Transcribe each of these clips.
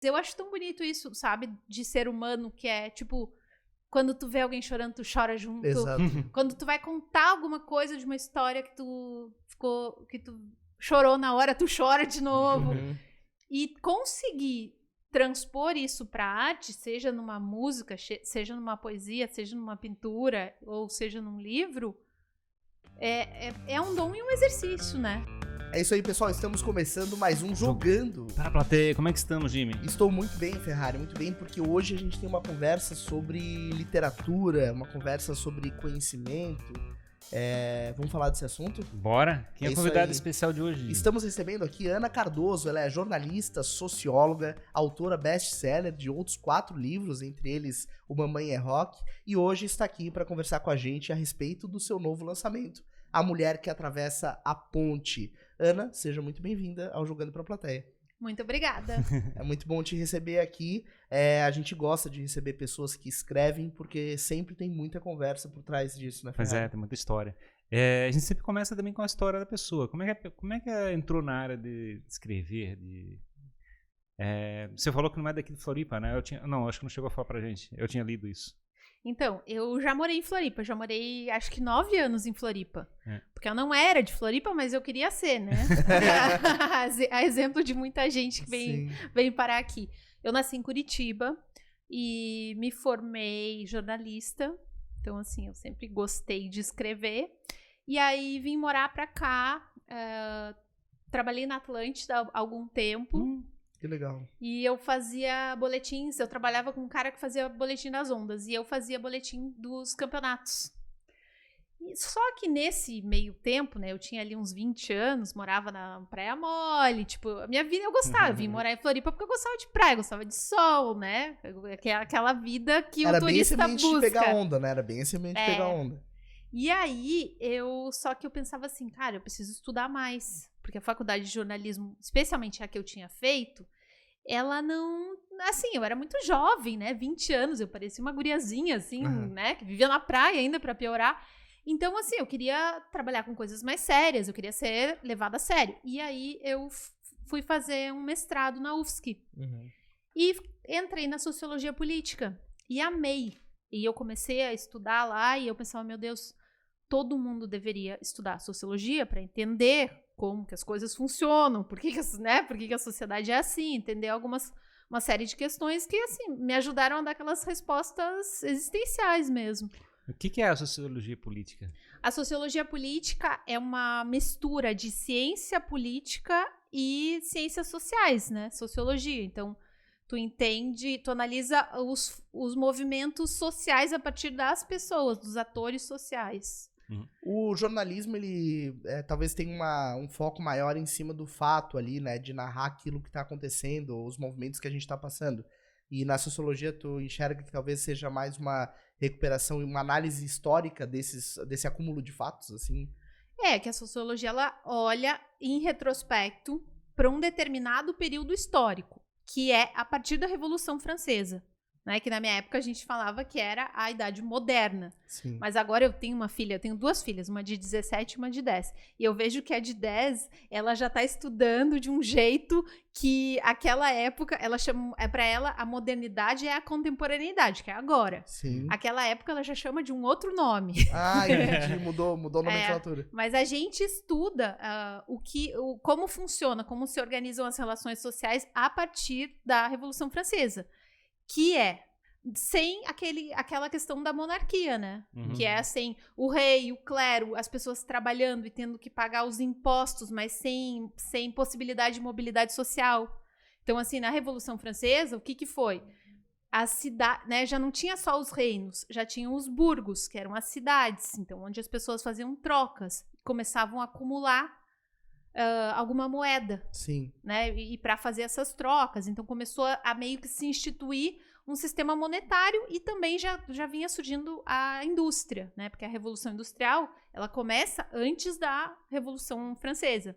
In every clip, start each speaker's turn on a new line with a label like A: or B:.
A: Eu acho tão bonito isso, sabe? De ser humano, que é, tipo, quando tu vê alguém chorando, tu chora junto.
B: Exato.
A: Quando tu vai contar alguma coisa de uma história que tu chorou na hora, tu chora de novo.
B: Uhum.
A: E conseguir transpor isso pra arte, seja numa música, seja numa poesia, seja numa pintura, ou seja num livro, é um dom e um exercício, né?
B: É isso aí, pessoal. Estamos começando mais um Jogando.
C: Para plateia, como é que estamos, Jimmy?
B: Estou muito bem, Ferrari, muito bem, porque hoje a gente tem uma conversa sobre literatura, uma conversa sobre conhecimento. Vamos falar desse assunto?
C: Bora. Quem é o
B: isso
C: convidado
B: aí.
C: especial de hoje?
B: Estamos recebendo aqui Ana Cardoso. Ela é jornalista, socióloga, autora best-seller de outros 4 livros, entre eles O Mamãe é Rock, e hoje está aqui para conversar com a gente a respeito do seu novo lançamento, A Mulher que Atravessa a Ponte. Ana, seja muito bem-vinda ao Jogando pra Plateia.
A: Muito obrigada.
B: É muito bom te receber aqui. A gente gosta de receber pessoas que escrevem, porque sempre tem muita conversa por trás disso, né,
C: Pois
B: Ferrari?
C: tem muita história. A gente sempre começa também com a história da pessoa. Como é que ela entrou na área de escrever? Você falou que não é daqui de Floripa, né? Não, acho que não chegou a falar pra gente. Eu tinha lido isso.
A: Então, eu já morei em Floripa, já morei acho que 9 anos em Floripa. Porque eu não era de Floripa, mas eu queria ser, né? A exemplo de muita gente que vem parar aqui. Eu nasci em Curitiba e me formei jornalista. Então, assim, eu sempre gostei de escrever. E aí vim morar pra cá, trabalhei na Atlântida há algum tempo.
B: Que legal.
A: E eu fazia boletins, eu trabalhava com um cara que fazia boletim das ondas, e eu fazia boletim dos campeonatos. E só que nesse meio tempo, né, eu tinha ali uns 20 anos, morava na Praia Mole, tipo, a minha vida eu gostava, eu vim morar em Floripa porque eu gostava de praia, eu gostava de sol, né, aquela vida que o turista busca. Era bem esse ambiente de
B: pegar onda, né, era bem esse ambiente de pegar onda.
A: E aí, só que eu pensava assim, cara, eu preciso estudar mais, porque a faculdade de jornalismo, especialmente a que eu tinha feito, ela não, assim, eu era muito jovem, né, 20 anos, eu parecia uma guriazinha, assim, né, que vivia na praia ainda pra piorar. Então, assim, eu queria trabalhar com coisas mais sérias, eu queria ser levada a sério. E aí eu fui fazer um mestrado na UFSC. E entrei na sociologia política e amei. E eu comecei a estudar lá e eu pensava, meu Deus, todo mundo deveria estudar sociologia para entender como que as coisas funcionam, por que a sociedade é assim, entender uma série de questões que, assim, me ajudaram a dar aquelas respostas existenciais mesmo.
C: O que é a sociologia política?
A: A sociologia política é uma mistura de ciência política e ciências sociais, né? Sociologia. Então, tu analisa os movimentos sociais a partir das pessoas, dos atores sociais.
B: O jornalismo, ele talvez tenha um foco maior em cima do fato ali, né? De narrar aquilo que tá acontecendo, os movimentos que a gente tá passando. E na sociologia tu enxerga que talvez seja mais uma recuperação e uma análise histórica desse acúmulo de fatos, assim?
A: Que a sociologia, ela olha em retrospecto para um determinado período histórico, que é a partir da Revolução Francesa, né? Que na minha época a gente falava que era a Idade Moderna.
B: Sim.
A: Mas agora eu tenho eu tenho 2 filhas, uma de 17 e uma de 10. E eu vejo que a de 10, ela já está estudando de um jeito que aquela época, ela chama, para ela, a modernidade é a contemporaneidade, que é agora.
B: Sim.
A: Aquela época ela já chama de um outro nome.
B: Entendi, mudou a nomenclatura.
A: Mas a gente estuda como funciona, como se organizam as relações sociais a partir da Revolução Francesa. Que é sem aquela questão da monarquia, né? Que é assim, o rei, o clero, as pessoas trabalhando e tendo que pagar os impostos, mas sem possibilidade de mobilidade social. Então, assim, na Revolução Francesa, o que foi? A cidade, né, já não tinha só os reinos, já tinham os burgos, que eram as cidades, então, onde as pessoas faziam trocas, começavam a acumular alguma moeda.
B: Sim.
A: Né, e para fazer essas trocas. Então começou a meio que se instituir um sistema monetário e também já vinha surgindo a indústria, né, porque a Revolução Industrial ela começa antes da Revolução Francesa.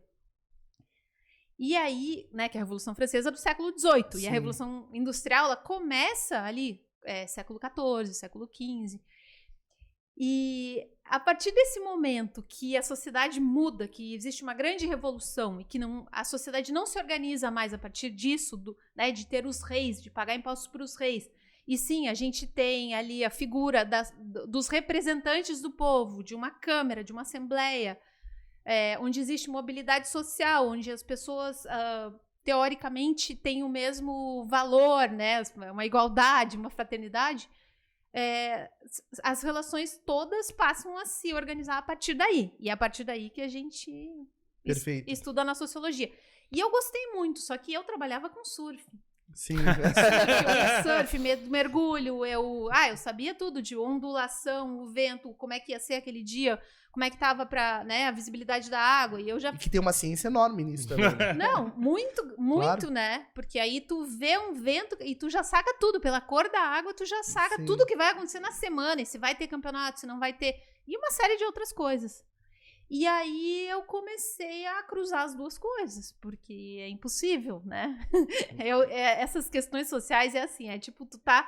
A: E aí, né, que é a Revolução Francesa é do século XVIII. Sim. E a Revolução Industrial ela começa ali, século XIV, século XV. E a partir desse momento que a sociedade muda, que existe uma grande revolução e que a sociedade não se organiza mais a partir disso, né, de ter os reis, de pagar impostos para os reis, e sim, a gente tem ali a figura dos representantes do povo, de uma câmara, de uma assembleia, onde existe mobilidade social, onde as pessoas, teoricamente, têm o mesmo valor, né, uma igualdade, uma fraternidade. As relações todas passam a se organizar a partir daí. E é a partir daí que a gente estuda na sociologia. E eu gostei muito, só que eu trabalhava com surf.
B: Sim.
A: Surf, mergulho, eu sabia tudo de ondulação, o vento, como é que ia ser aquele dia, como é que tava a visibilidade da água, e que
B: tem uma ciência enorme nisso também.
A: Não, muito, claro. Né? Porque aí tu vê um vento e tu já saca tudo, pela cor da água, tu já saca Sim. tudo que vai acontecer na semana, e se vai ter campeonato, se não vai ter, e uma série de outras coisas. E aí eu comecei a cruzar as duas coisas, porque é impossível, né? Essas questões sociais é assim, tipo, tu tá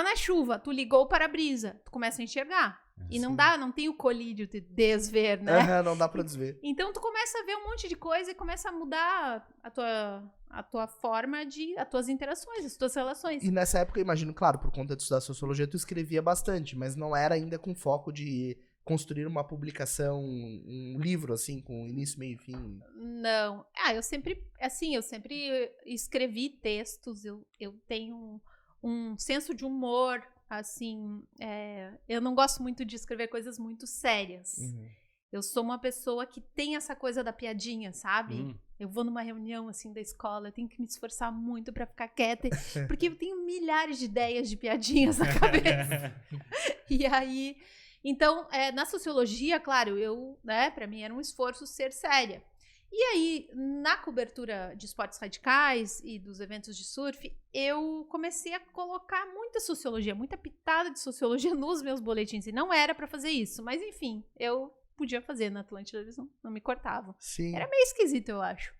A: na chuva, tu ligou o para-brisa, tu começa a enxergar. E não tem o colírio de desver, né?
B: Não dá pra desver.
A: Então tu começa a ver um monte de coisa e começa a mudar a tua forma as tuas interações, as tuas relações.
B: E nessa época, eu imagino, claro, por conta de estudar sociologia, tu escrevia bastante, mas não era ainda com foco de construir uma publicação, um livro, assim, com início, meio e fim?
A: Não. Eu sempre escrevi textos, eu tenho um senso de humor, assim, eu não gosto muito de escrever coisas muito sérias.
B: Uhum.
A: Eu sou uma pessoa que tem essa coisa da piadinha, sabe? Eu vou numa reunião, assim, da escola, eu tenho que me esforçar muito pra ficar quieta, porque eu tenho milhares de ideias de piadinhas na cabeça. E aí... Então, na sociologia, claro, pra mim era um esforço ser séria. E aí, na cobertura de esportes radicais e dos eventos de surf, eu comecei a colocar muita sociologia, muita pitada de sociologia nos meus boletins. E não era pra fazer isso, mas enfim, eu podia fazer na Atlântida, eles não me cortavam.
B: Sim.
A: Era meio esquisito, eu acho.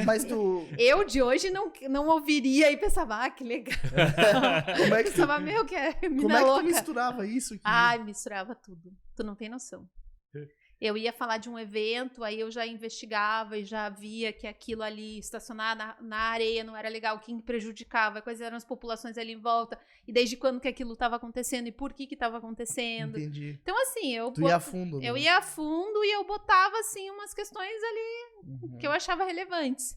B: Mas
A: eu de hoje não ouviria e pensava, que legal.
B: Como é que
A: pensava, que é mina
B: Como é que
A: louca.
B: tu misturava isso?
A: Misturava tudo. Tu não tem noção. Eu ia falar de um evento, aí eu já investigava e já via que aquilo ali, estacionar na areia, não era legal, quem prejudicava, quais eram as populações ali em volta, e desde quando que aquilo estava acontecendo e por que estava acontecendo.
B: Entendi.
A: Então, assim,
B: ia a fundo, né?
A: Eu ia a fundo e eu botava, assim, umas questões ali que eu achava relevantes,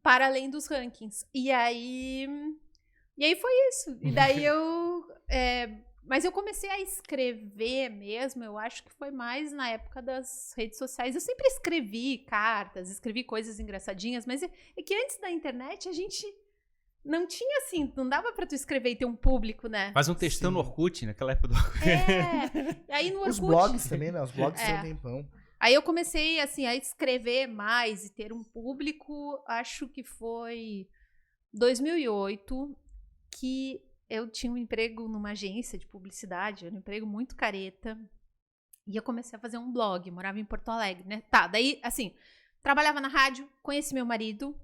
A: para além dos rankings. E aí foi isso. E daí mas eu comecei a escrever mesmo, eu acho que foi mais na época das redes sociais. Eu sempre escrevi cartas, escrevi coisas engraçadinhas, mas é que antes da internet a gente não tinha assim, não dava pra tu escrever e ter um público, né?
C: Faz um textão no Orkut, naquela época do Orkut.
A: E aí no Orkut...
B: Os blogs também, né? Os blogs têm um tempão.
A: Aí eu comecei, assim, a escrever mais e ter um público, acho que foi 2008, que... Eu tinha um emprego numa agência de publicidade, era um emprego muito careta, e eu comecei a fazer um blog, morava em Porto Alegre, né? Daí, assim, trabalhava na rádio, conheci meu marido,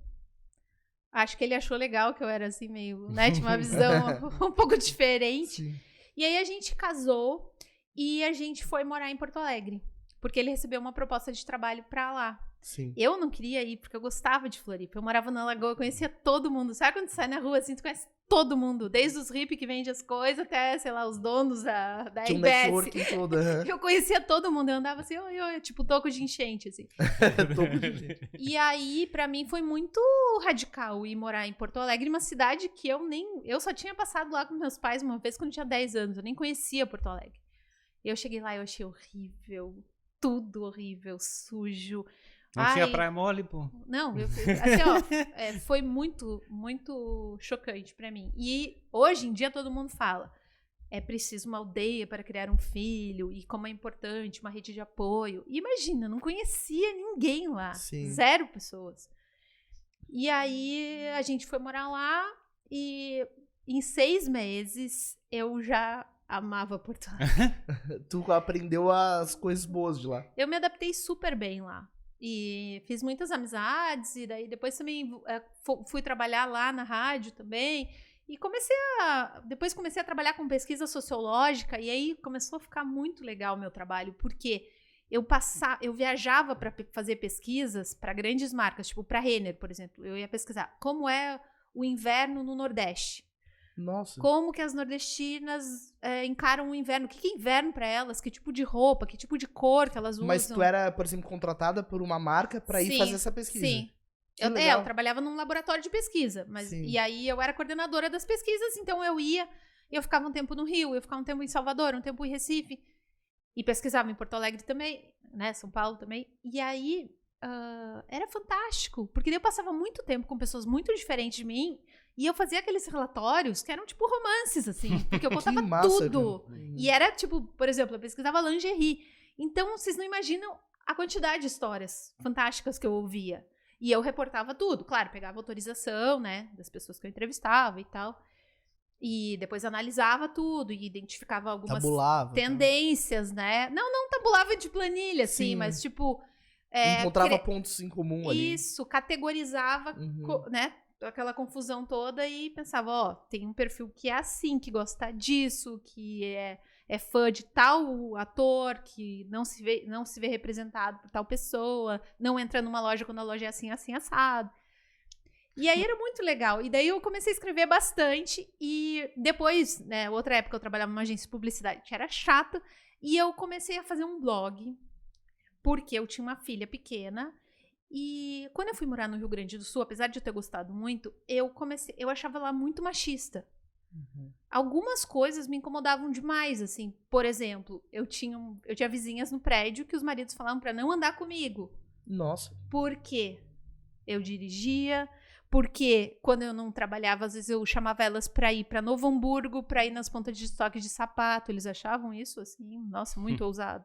A: acho que ele achou legal que eu era assim, meio, né? Tinha uma visão um pouco diferente.
B: Sim.
A: E aí a gente casou e a gente foi morar em Porto Alegre, porque ele recebeu uma proposta de trabalho pra lá.
B: Sim.
A: Eu não queria ir, porque eu gostava de Floripa. Eu morava na Lagoa, eu conhecia todo mundo. Sabe quando tu sai na rua assim, tu conhece todo mundo? Desde os hippies que vendem as coisas até, sei lá, os donos da
B: RBS. Um networking todo.
A: Eu conhecia todo mundo. Eu andava assim, tipo toco de enchente, assim.
B: Toco de enchente.
A: E aí, pra mim, foi muito radical ir morar em Porto Alegre, uma cidade que eu só tinha passado lá com meus pais uma vez quando eu tinha 10 anos. Eu nem conhecia Porto Alegre. Eu cheguei lá e eu achei horrível. Tudo horrível, sujo.
C: Não tinha praia mole, pô?
A: Não, assim, foi muito, muito chocante pra mim. E hoje em dia todo mundo fala, é preciso uma aldeia para criar um filho, e como é importante uma rede de apoio. E imagina, não conhecia ninguém lá.
B: Sim.
A: 0 pessoas. E aí a gente foi morar lá e em 6 meses eu já amava Porto Alegre.
B: Tu aprendeu as coisas boas de lá.
A: Eu me adaptei super bem lá. E fiz muitas amizades, e daí depois também fui trabalhar lá na rádio também. E depois comecei a trabalhar com pesquisa sociológica, e aí começou a ficar muito legal o meu trabalho, porque eu viajava para fazer pesquisas para grandes marcas, tipo para Renner, por exemplo. Eu ia pesquisar como é o inverno no Nordeste.
B: Nossa.
A: Como que as nordestinas encaram o inverno? O que é inverno para elas? Que tipo de roupa? Que tipo de cor que elas usam?
B: Mas tu era, por exemplo, contratada por uma marca para ir fazer essa pesquisa?
A: Sim. Eu trabalhava num laboratório de pesquisa, e aí eu era coordenadora das pesquisas, então eu ficava um tempo no Rio, eu ficava um tempo em Salvador, um tempo em Recife, e pesquisava em Porto Alegre também, né, São Paulo também, e aí era fantástico, porque daí eu passava muito tempo com pessoas muito diferentes de mim, e eu fazia aqueles relatórios que eram tipo romances, assim, porque eu contava tudo, e era tipo, por exemplo, eu pesquisava lingerie, então vocês não imaginam a quantidade de histórias fantásticas que eu ouvia. E eu reportava tudo. Claro, pegava autorização, né, das pessoas que eu entrevistava e tal. E depois analisava tudo e identificava algumas tendências, né? Não tabulava de planilha, assim, mas tipo...
B: encontrava pontos em comum ali.
A: Isso, categorizava, né, aquela confusão toda e pensava, ó, tem um perfil que é assim, que gosta disso, que é fã de tal ator, que não se vê representado por tal pessoa, não entra numa loja quando a loja é assim, assim, assado. E aí era muito legal. E daí eu comecei a escrever bastante e depois, né, outra época eu trabalhava numa agência de publicidade que era chata e eu comecei a fazer um blog porque eu tinha uma filha pequena e quando eu fui morar no Rio Grande do Sul, apesar de eu ter gostado muito, eu achava lá muito machista. Algumas coisas me incomodavam demais, assim. Por exemplo, eu tinha vizinhas no prédio que os maridos falavam pra não andar comigo.
B: Nossa.
A: Por quê? Eu dirigia, porque quando eu não trabalhava, às vezes eu chamava elas pra ir pra Novo Hamburgo, pra ir nas pontas de estoque de sapato. Eles achavam isso, assim, nossa, muito ousado.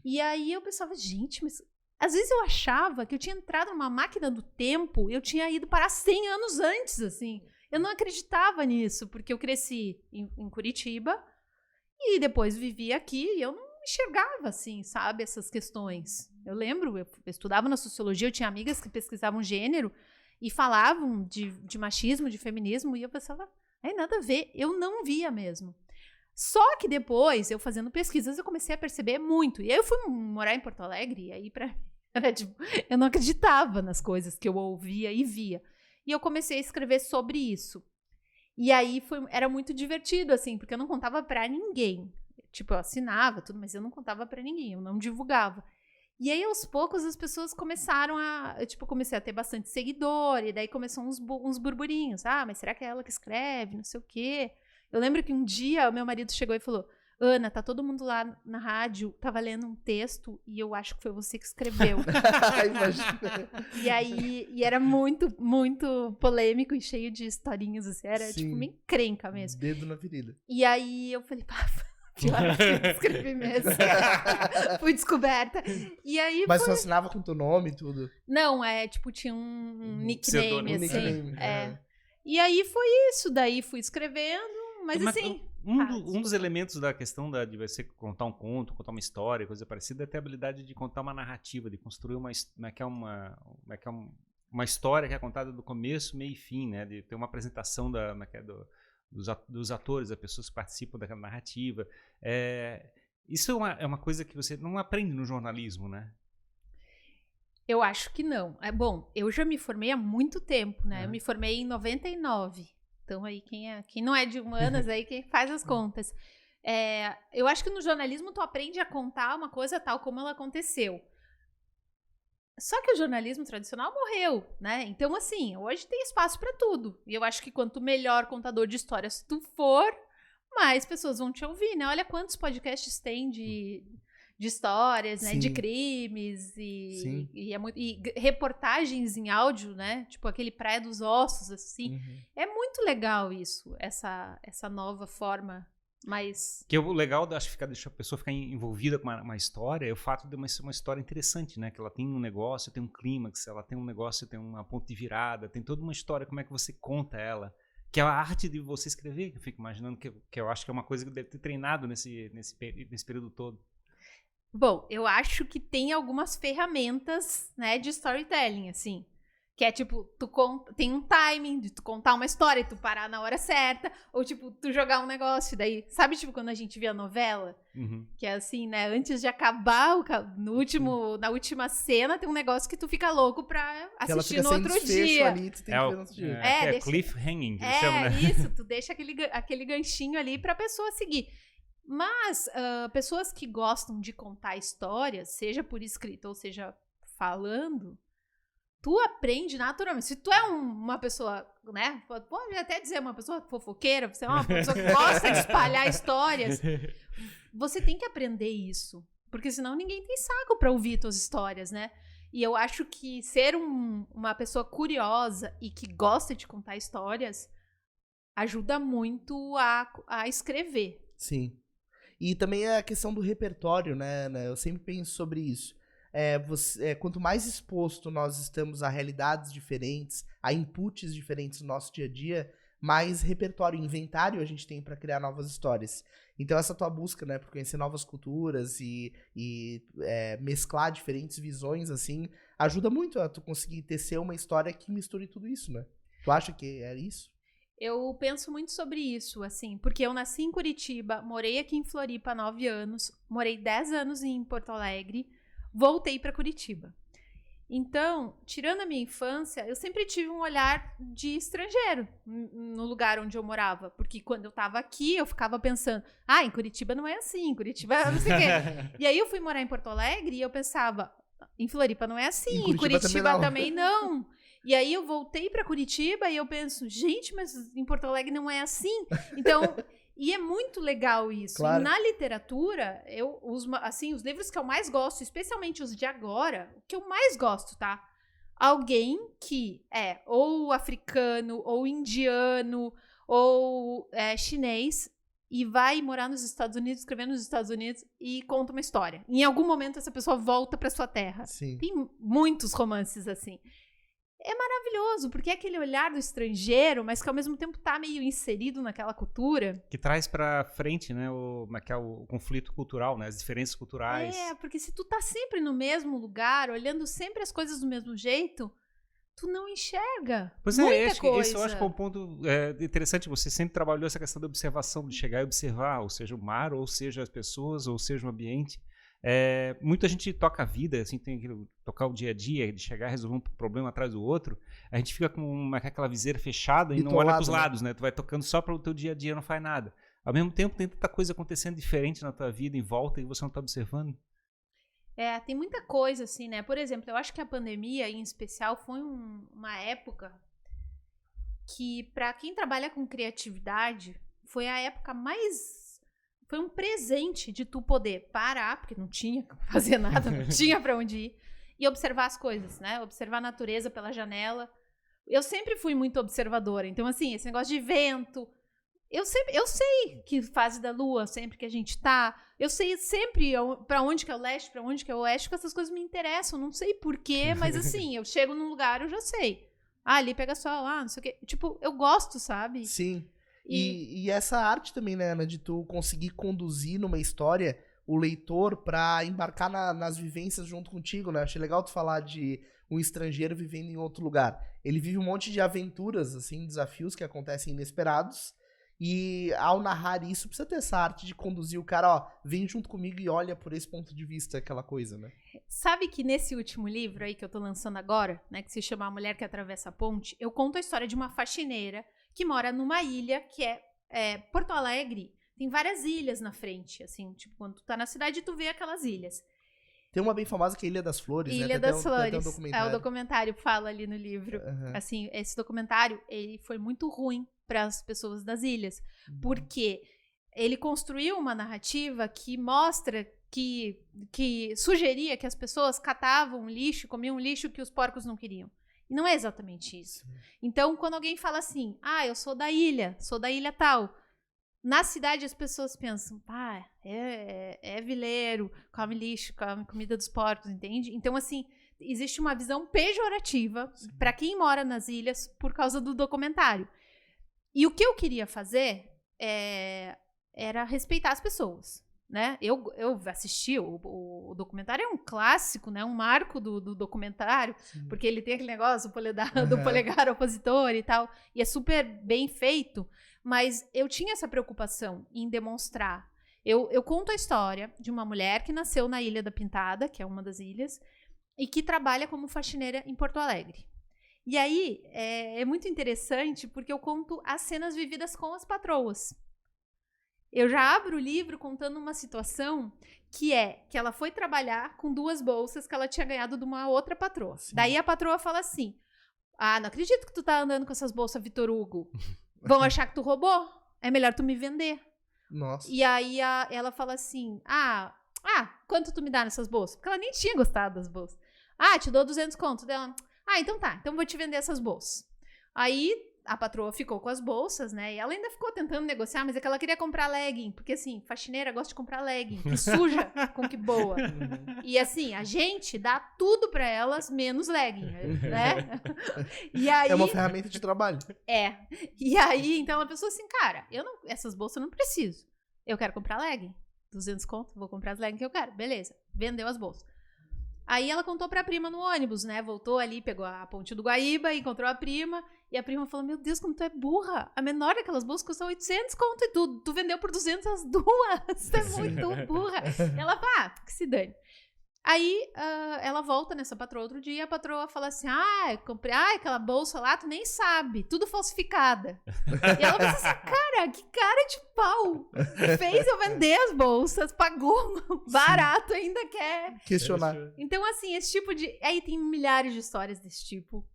A: E aí eu pensava, gente, mas... Às vezes eu achava que eu tinha entrado numa máquina do tempo, eu tinha ido parar 100 anos antes, assim. Eu não acreditava nisso, porque eu cresci em Curitiba e depois vivi aqui e eu não enxergava, assim, sabe, essas questões. Eu lembro, eu estudava na sociologia, eu tinha amigas que pesquisavam gênero e falavam de machismo, de feminismo, e eu pensava, nada a ver, eu não via mesmo. Só que depois, eu fazendo pesquisas, eu comecei a perceber muito. E aí eu fui morar em Porto Alegre, e aí eu não acreditava nas coisas que eu ouvia e via. E eu comecei a escrever sobre isso. E aí era muito divertido, assim, porque eu não contava pra ninguém. Tipo, eu assinava tudo, mas eu não contava pra ninguém, eu não divulgava. E aí, aos poucos, as pessoas começaram comecei a ter bastante seguidor, e daí começou uns burburinhos. Ah, mas será que é ela que escreve? Não sei o quê. Eu lembro que um dia o meu marido chegou e falou: Ana, tá todo mundo lá na rádio, tava lendo um texto e eu acho que foi você que escreveu. E era muito, muito polêmico e cheio de historinhas, assim, era tipo uma encrenca mesmo.
B: Dedo na ferida.
A: E aí eu falei, pior que eu escrevi mesmo. Fui descoberta. E aí
B: Mas você assinava com teu nome e tudo?
A: Não, tinha um nickname, assim. E aí foi isso, daí fui escrevendo, mas assim...
C: Um dos elementos da questão de você contar um conto, contar uma história, coisa parecida, é ter a habilidade de contar uma narrativa, de construir uma história que é contada do começo, meio e fim, né? De ter uma apresentação dos atores, das pessoas que participam daquela narrativa. Isso é uma coisa que você não aprende no jornalismo, né?
A: Eu acho que não. Bom, eu já me formei há muito tempo, né? Eu me formei em 99. Então, aí, quem não é de humanas, aí quem faz as contas. Eu acho que no jornalismo tu aprende a contar uma coisa tal como ela aconteceu. Só que o jornalismo tradicional morreu, né? Então, assim, hoje tem espaço pra tudo. E eu acho que quanto melhor contador de histórias tu for, mais pessoas vão te ouvir, né? Olha quantos podcasts tem de histórias, né? De crimes e reportagens em áudio, né? Tipo aquele Praia dos Ossos, assim. É muito legal isso, essa nova forma. Mas...
C: Que o legal, acho que deixa a pessoa ficar envolvida com uma história é o fato de ser uma história interessante, né? Que ela tem um negócio, tem um clímax, ela tem um negócio, tem uma ponto de virada, tem toda uma história, como é que você conta ela. Que é a arte de você escrever, que eu fico imaginando, que eu acho que é uma coisa que deve ter treinado nesse período todo. Bom,
A: eu acho que tem algumas ferramentas, né, de storytelling, assim, Que é tipo, tem um timing de tu contar uma história e tu parar na hora certa. Ou tipo, tu jogar um negócio. Daí, sabe tipo quando a gente vê a novela?
C: Uhum.
A: Que é assim, né? Antes de acabar, na última cena, tem um negócio que tu fica louco pra assistir no outro dia.
B: Ali, tu tem que ver no outro dia.
C: É cliffhanging, que eles chamam, né?
A: Isso, tu deixa aquele ganchinho ali pra pessoa seguir. Mas pessoas que gostam de contar histórias, seja por escrito ou seja falando, tu aprende naturalmente. Se tu é uma pessoa, né? Pode até dizer uma pessoa fofoqueira, você é uma pessoa que gosta de espalhar histórias. Você tem que aprender isso. Porque senão ninguém tem saco pra ouvir tuas histórias, né? E eu acho que ser uma pessoa curiosa e que gosta de contar histórias ajuda muito a escrever.
B: Sim. E também a questão do repertório, né? Eu sempre penso sobre isso. Quanto mais exposto nós estamos a realidades diferentes, a inputs diferentes no nosso dia a dia, mais repertório, inventário a gente tem para criar novas histórias. Então essa tua busca, né, por conhecer novas culturas e mesclar diferentes visões, assim, ajuda muito a tu conseguir tecer uma história que misture tudo isso, né? Tu acha que é isso?
A: Eu penso muito sobre isso, assim, porque eu nasci em Curitiba, morei aqui em Floripa há 9 anos, morei 10 anos em Porto Alegre, voltei para Curitiba. Então, tirando a minha infância, eu sempre tive um olhar de estrangeiro no lugar onde eu morava. Porque quando eu tava aqui, eu ficava pensando, em Curitiba não é assim, Curitiba não sei o quê. E aí eu fui morar em Porto Alegre e eu pensava, em Floripa não é assim, em Curitiba também não. E aí eu voltei pra Curitiba e eu penso, gente, mas em Porto Alegre não é assim. Então... E é muito legal isso.
B: Claro.
A: E na literatura, os livros que eu mais gosto, especialmente os de agora, o que eu mais gosto, tá? Alguém que é ou africano, ou indiano, ou chinês, e vai morar nos Estados Unidos, escrever nos Estados Unidos, e conta uma história. Em algum momento, essa pessoa volta pra sua terra.
B: Sim.
A: Tem muitos romances assim. É maravilhoso, porque é aquele olhar do estrangeiro, mas que ao mesmo tempo tá meio inserido naquela cultura.
C: Que traz pra frente, né, o conflito cultural, né, as diferenças culturais.
A: Porque se tu tá sempre no mesmo lugar, olhando sempre as coisas do mesmo jeito, tu não enxerga muita coisa.
C: Esse eu acho que é um ponto interessante. Você sempre trabalhou essa questão da observação, de chegar e observar, ou seja, o mar, ou seja, as pessoas, ou seja, o ambiente. Muita gente toca a vida, assim, tem que tocar o dia a dia, de chegar e resolver um problema atrás do outro. A gente fica com aquela viseira fechada e não olha pros lados, né? Tu vai tocando só para o teu dia a dia, não faz nada. Ao mesmo tempo, tem tanta coisa acontecendo diferente na tua vida, em volta, e você não tá observando.
A: Tem muita coisa, assim, né? Por exemplo, eu acho que a pandemia, em especial, foi uma época que, para quem trabalha com criatividade, foi a época mais... Foi um presente de tu poder parar, porque não tinha como fazer nada, não tinha pra onde ir, e observar as coisas, né? Observar a natureza pela janela. Eu sempre fui muito observadora, então, assim, esse negócio de vento, eu sei que fase da lua, sempre que a gente tá, eu sei sempre pra onde que é o leste, pra onde que é o oeste, que essas coisas me interessam, não sei porquê, mas assim, eu chego num lugar, eu já sei. Ali pega sol, não sei o quê. Tipo, eu gosto, sabe?
B: Sim. E essa arte também, né, Ana, de tu conseguir conduzir numa história o leitor pra embarcar nas vivências junto contigo, né? Achei legal tu falar de um estrangeiro vivendo em outro lugar. Ele vive um monte de aventuras, assim, desafios que acontecem inesperados, e ao narrar isso, precisa ter essa arte de conduzir o cara, vem junto comigo e olha por esse ponto de vista, aquela coisa, né?
A: Sabe que nesse último livro aí que eu tô lançando agora, né, que se chama A Mulher que Atravessa a Ponte, eu conto a história de uma faxineira que mora numa ilha que é Porto Alegre. Tem várias ilhas na frente, assim, tipo, quando tu tá na cidade, tu vê aquelas ilhas.
B: Tem uma bem famosa que é Ilha das Flores, né?
A: Ilha das Flores,
B: um documentário.
A: o documentário fala ali no livro.
B: Uhum.
A: Assim, esse documentário, ele foi muito ruim para as pessoas das ilhas, porque ele construiu uma narrativa que mostra que sugeria que as pessoas catavam lixo, comiam lixo que os porcos não queriam. E não é exatamente isso. Então, quando alguém fala assim, eu sou da ilha tal, na cidade as pessoas pensam, é vileiro, come lixo, come comida dos porcos, entende? Então, assim, existe uma visão pejorativa para quem mora nas ilhas por causa do documentário. E o que eu queria fazer era respeitar as pessoas. né? Eu assisti, o documentário é um clássico, né? Um marco do documentário, porque ele tem aquele negócio do polegar opositor e tal, e é super bem feito, mas eu tinha essa preocupação em demonstrar. Eu conto a história de uma mulher que nasceu na Ilha da Pintada, que é uma das ilhas, e que trabalha como faxineira em Porto Alegre. E aí, é muito interessante porque eu conto as cenas vividas com as patroas. Eu já abro o livro contando uma situação que ela foi trabalhar com 2 bolsas que ela tinha ganhado de uma outra patroa. Sim. Daí a patroa fala assim, não acredito que tu tá andando com essas bolsas Vitor Hugo. Vão achar que tu roubou? É melhor tu me vender.
B: Nossa.
A: E aí ela fala assim, quanto tu me dá nessas bolsas? Porque ela nem tinha gostado das bolsas. Te dou 200 conto. Dela, então tá, então vou te vender essas bolsas. Aí a patroa ficou com as bolsas, né? E ela ainda ficou tentando negociar, mas é que ela queria comprar legging, porque assim, faxineira gosta de comprar legging, que suja com que boa. E assim, a gente dá tudo pra elas, menos legging, né? E aí,
B: é uma ferramenta de trabalho.
A: E aí, então ela pensou assim, cara, essas bolsas eu não preciso. Eu quero comprar legging. 200 conto, vou comprar as leggings que eu quero. Beleza, vendeu as bolsas. Aí ela contou pra prima no ônibus, né? Voltou ali, pegou a ponte do Guaíba, encontrou a prima. E a prima falou, meu Deus, como tu é burra. A menor daquelas bolsas custa 800 conto e tu vendeu por 200 as 2. Tu é muito burra. Ela fala, que se dane. Aí ela volta nessa patroa outro dia, a patroa fala assim, comprei aquela bolsa lá, tu nem sabe, tudo falsificada. E ela pensa assim, cara, que cara de pau. Fez eu vender as bolsas, pagou barato, ainda quer
B: questionar.
A: Então, assim, esse tipo de... Aí tem milhares de histórias desse tipo.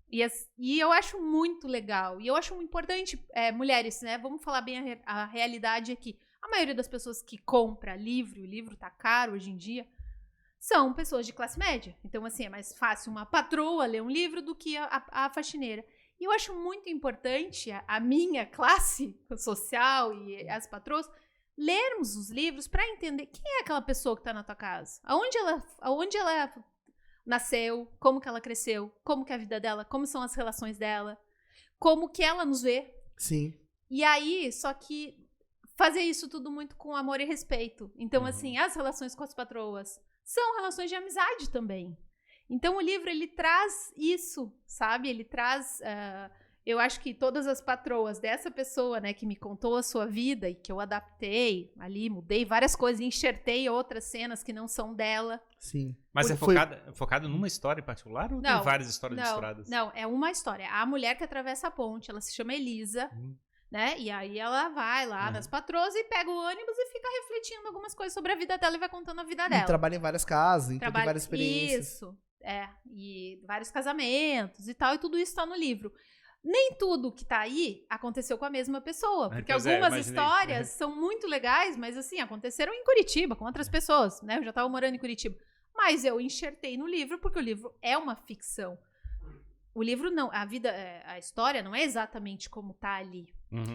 A: E eu acho muito legal. E eu acho importante, mulheres, né? Vamos falar bem a realidade aqui. A maioria das pessoas que compra livro, o livro tá caro hoje em dia, são pessoas de classe média. Então, assim, é mais fácil uma patroa ler um livro do que a faxineira. E eu acho muito importante a minha classe social e as patroas lermos os livros para entender quem é aquela pessoa que está na tua casa. Aonde ela nasceu, como que ela cresceu, como que é a vida dela, como são as relações dela, como que ela nos vê.
B: Sim.
A: E aí, só que fazer isso tudo muito com amor e respeito. Então, assim, as relações com as patroas são relações de amizade também. Então, o livro, ele traz isso, sabe? Ele traz... eu acho que todas as patroas dessa pessoa, né, que me contou a sua vida e que eu adaptei ali, mudei várias coisas, enxertei outras cenas que não são dela.
B: Sim.
C: Mas focado numa história em particular ou tem várias histórias misturadas?
A: Não, é uma história. A mulher que atravessa a ponte, ela se chama Elisa, né? E aí ela vai lá nas patroas e pega o ônibus e fica refletindo algumas coisas sobre a vida dela e vai contando a vida dela.
B: E trabalha em várias casas, então tem várias experiências.
A: Isso, e vários casamentos e tal, e tudo isso tá no livro. Nem tudo que tá aí aconteceu com a mesma pessoa, porque algumas histórias são muito legais, mas assim, aconteceram em Curitiba, com outras pessoas, né? Eu já tava morando em Curitiba. Mas eu enxertei no livro, porque o livro é uma ficção. O livro não, a história não é exatamente como tá ali.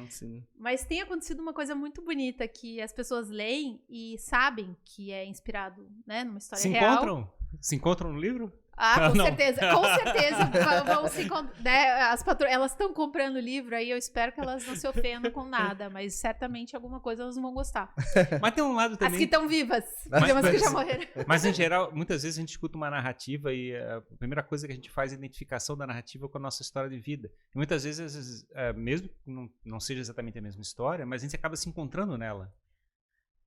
B: Sim.
A: Mas tem acontecido uma coisa muito bonita, que as pessoas leem e sabem que é inspirado, né, numa história real.
C: Se encontram no livro?
A: Com certeza, com certeza vão se encontrar, né, as patroas, elas estão comprando o livro, aí eu espero que elas não se ofendam com nada, mas certamente alguma coisa elas não vão gostar.
C: Mas tem um lado também...
A: As que estão vivas, porque umas que já morreram.
C: Mas em geral, muitas vezes a gente escuta uma narrativa e a primeira coisa que a gente faz é a identificação da narrativa com a nossa história de vida. E muitas vezes, mesmo que não seja exatamente a mesma história, mas a gente acaba se encontrando nela.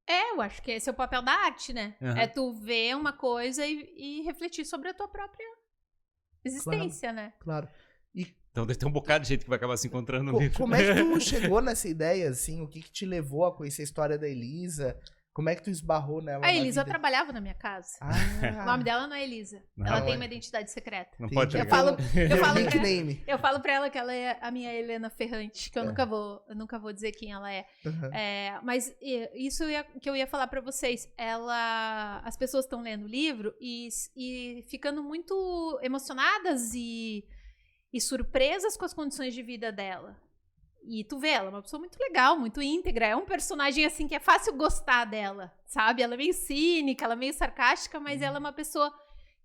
A: Eu acho que esse é o papel da arte, né? É tu ver uma coisa e refletir sobre a tua própria existência, né?
B: Claro.
C: Então deve ter um bocado de gente que vai acabar se encontrando no livro.
B: Como é que tu chegou nessa ideia, assim? O que te levou a conhecer a história da Elisa? Como é que tu esbarrou nela?
A: A Elisa trabalhava na minha casa. O nome dela não é Elisa. Ela tem uma identidade secreta.
C: Não pode
A: eu falo pra ela que ela é a minha Helena Ferrante, que eu nunca vou dizer quem ela é. Mas isso que eu ia falar pra vocês. As pessoas estão lendo o livro e ficando muito emocionadas e surpresas com as condições de vida dela. E tu vê, ela é uma pessoa muito legal, muito íntegra. É um personagem, assim, que é fácil gostar dela, sabe? Ela é meio cínica, ela é meio sarcástica, mas ela é uma pessoa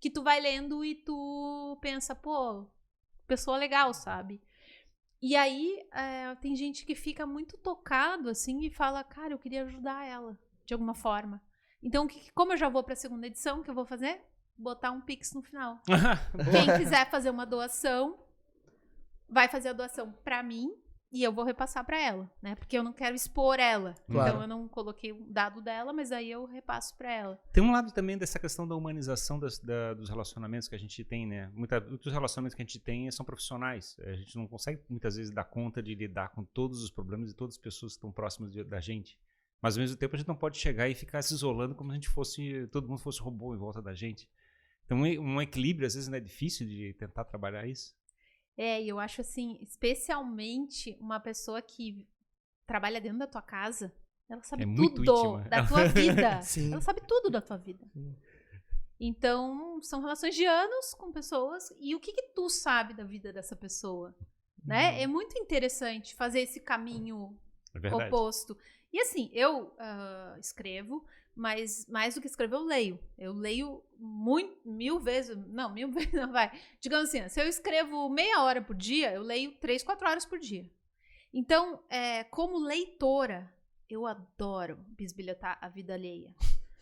A: que tu vai lendo e tu pensa, pô, pessoa legal, sabe? E aí, tem gente que fica muito tocado, assim, e fala, cara, eu queria ajudar ela, de alguma forma. Então, como eu já vou para a segunda edição, o que eu vou fazer? Botar um Pix no final. Quem quiser fazer uma doação, vai fazer a doação para mim e eu vou repassar para ela, né? Porque eu não quero expor ela.
B: Claro.
A: Então, eu não coloquei o dado dela, mas aí eu repasso para ela.
C: Tem um lado também dessa questão da humanização dos relacionamentos que a gente tem, né? Muitos relacionamentos que a gente tem são profissionais. A gente não consegue, muitas vezes, dar conta de lidar com todos os problemas de todas as pessoas que estão próximas da gente. Mas, ao mesmo tempo, a gente não pode chegar e ficar se isolando como se todo mundo fosse robô em volta da gente. Então, um equilíbrio, às vezes, não é difícil de tentar trabalhar isso.
A: E eu acho assim, especialmente uma pessoa que trabalha dentro da tua casa, ela sabe tudo da tua vida.
B: Sim.
A: Ela sabe tudo da tua vida. Então, são relações de anos com pessoas. E o que tu sabe da vida dessa pessoa? Né? É muito interessante fazer esse caminho oposto. E assim, eu escrevo, mas mais do que escrever, eu leio. Eu leio mil vezes não vai. Digamos assim, se eu escrevo meia hora por dia, eu leio 3, 4 horas por dia. Então, como leitora, eu adoro bisbilhotar a vida alheia.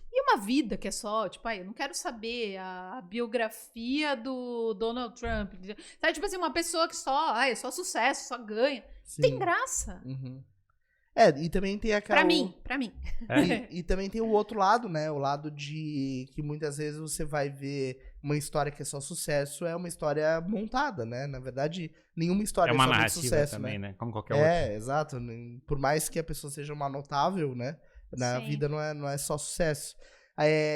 A: E uma vida que é só, tipo, eu não quero saber a biografia do Donald Trump. Sabe, tipo assim, uma pessoa que é só sucesso, só ganha.
B: Sim.
A: Tem graça.
B: Uhum. E também tem aquela...
A: Pra mim.
B: E também tem o outro lado, né? O lado de que muitas vezes você vai ver uma história que é só sucesso, é uma história montada, né? Na verdade, nenhuma história é
C: uma
B: só de
C: narrativa
B: sucesso,
C: também,
B: né?
C: Como qualquer outra.
B: Exato. Por mais que a pessoa seja uma notável, né? Na
A: Sim.
B: vida não é só sucesso.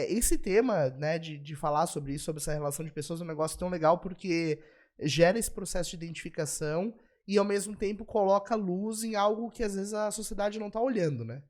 B: Esse tema, né, de falar sobre isso, sobre essa relação de pessoas, é um negócio tão legal porque gera esse processo de identificação e, ao mesmo tempo, coloca luz em algo que, às vezes, a sociedade não tá olhando, né?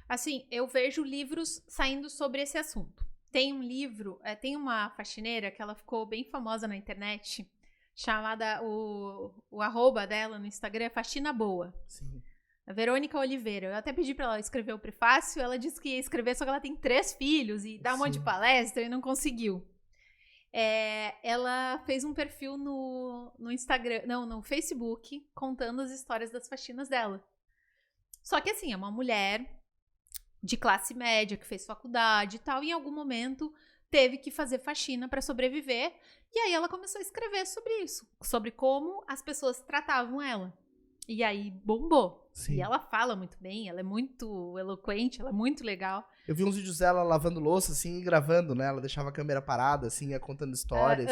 A: Assim, eu vejo livros saindo sobre esse assunto. Tem um livro, tem uma faxineira que ela ficou bem famosa na internet, chamada, o arroba dela no Instagram é Faxina Boa.
B: Sim.
A: A Verônica Oliveira. Eu até pedi pra ela escrever o prefácio, ela disse que ia escrever, só que ela tem 3 filhos e dá um monte de palestra e não conseguiu. Ela fez um perfil no Instagram, no Facebook, contando as histórias das faxinas dela. Só que assim, é uma mulher de classe média, que fez faculdade e tal, e em algum momento teve que fazer faxina para sobreviver, e aí ela começou a escrever sobre isso, sobre como as pessoas tratavam ela. E aí bombou.
B: Sim.
A: E ela fala muito bem, ela é muito eloquente, ela é muito legal.
B: Eu vi uns vídeos dela lavando louça, assim, e gravando, né? Ela deixava a câmera parada, assim, ia contando histórias.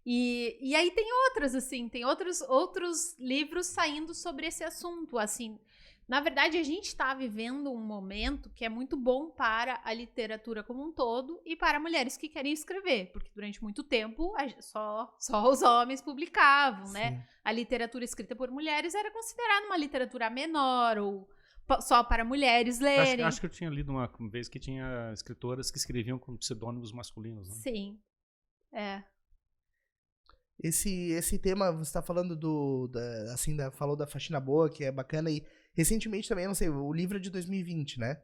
A: E aí tem outras, assim, tem outros livros saindo sobre esse assunto, assim. Na verdade, a gente está vivendo um momento que é muito bom para a literatura como um todo e para mulheres que querem escrever, porque durante muito tempo só os homens publicavam, né? A literatura escrita por mulheres era considerada uma literatura menor ou só para mulheres lerem.
C: Acho que eu tinha lido uma vez que tinha escritoras que escreviam com pseudônimos masculinos, né?
A: Sim,
B: Esse tema, você tá falando falou da Faxina Boa, que é bacana, e recentemente também, não sei, o livro é de 2020, né?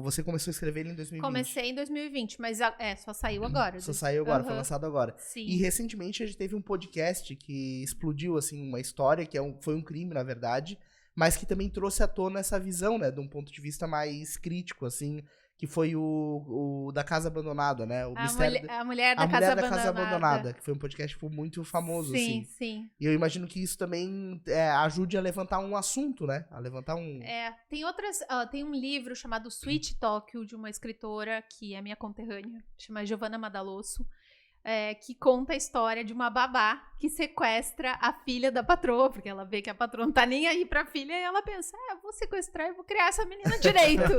B: Você começou a escrever ele em 2020.
A: Comecei em 2020, mas só saiu agora.
B: Só saiu agora, foi lançado agora.
A: Sim.
B: E recentemente a gente teve um podcast que explodiu, assim, uma história, que foi um crime, na verdade, mas que também trouxe à tona essa visão, né, de um ponto de vista mais crítico, assim, que foi o da Casa Abandonada, né?
A: A Mulher da Casa Abandonada.
B: Que foi um podcast que foi muito famoso,
A: sim,
B: assim.
A: Sim.
B: E eu imagino que isso também ajude a levantar um assunto, né? A levantar um...
A: Tem um livro chamado Sweet Tóquio, de uma escritora que é minha conterrânea, chama Giovanna Madalosso, que conta a história de uma babá que sequestra a filha da patroa, porque ela vê que a patroa não tá nem aí pra filha, e ela pensa, vou sequestrar e vou criar essa menina direito.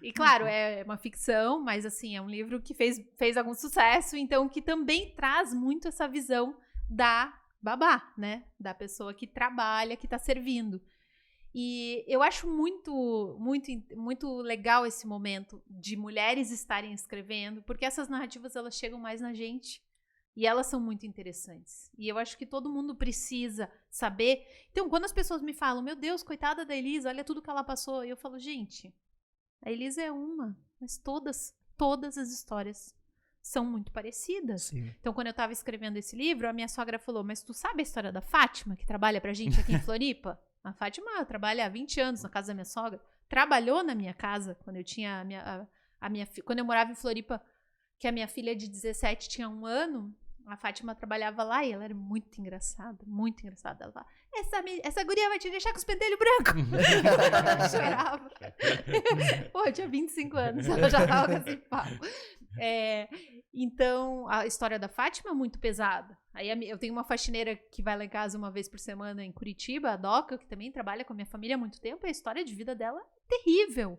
A: E claro, é uma ficção, mas assim, é um livro que fez algum sucesso, então que também traz muito essa visão da babá, né? Da pessoa que trabalha, que tá servindo. E eu acho muito, muito, muito legal esse momento de mulheres estarem escrevendo, porque essas narrativas, elas chegam mais na gente e elas são muito interessantes. E eu acho que todo mundo precisa saber. Então, quando as pessoas me falam, meu Deus, coitada da Elisa, olha tudo que ela passou, eu falo, gente, a Elisa é uma, mas todas as histórias são muito parecidas.
B: Sim.
A: Então, quando eu estava escrevendo esse livro, a minha sogra falou, mas tu sabe a história da Fátima, que trabalha pra gente aqui em Floripa? A Fátima trabalha há 20 anos na casa da minha sogra. trabalhou na minha casa, quando eu tinha quando eu morava em Floripa, que a minha filha de 17 tinha 1 ano, a Fátima trabalhava lá e ela era muito engraçada, muito engraçada. Ela falava, essa guria vai te deixar com os pentelhos brancos. Ela chorava. Pô, eu tinha 25 anos, ela já tava com esse papo. Então, a história da Fátima é muito pesada. Aí eu tenho uma faxineira que vai lá em casa uma vez por semana em Curitiba, a Doca, que também trabalha com a minha família há muito tempo, e a história de vida dela é terrível.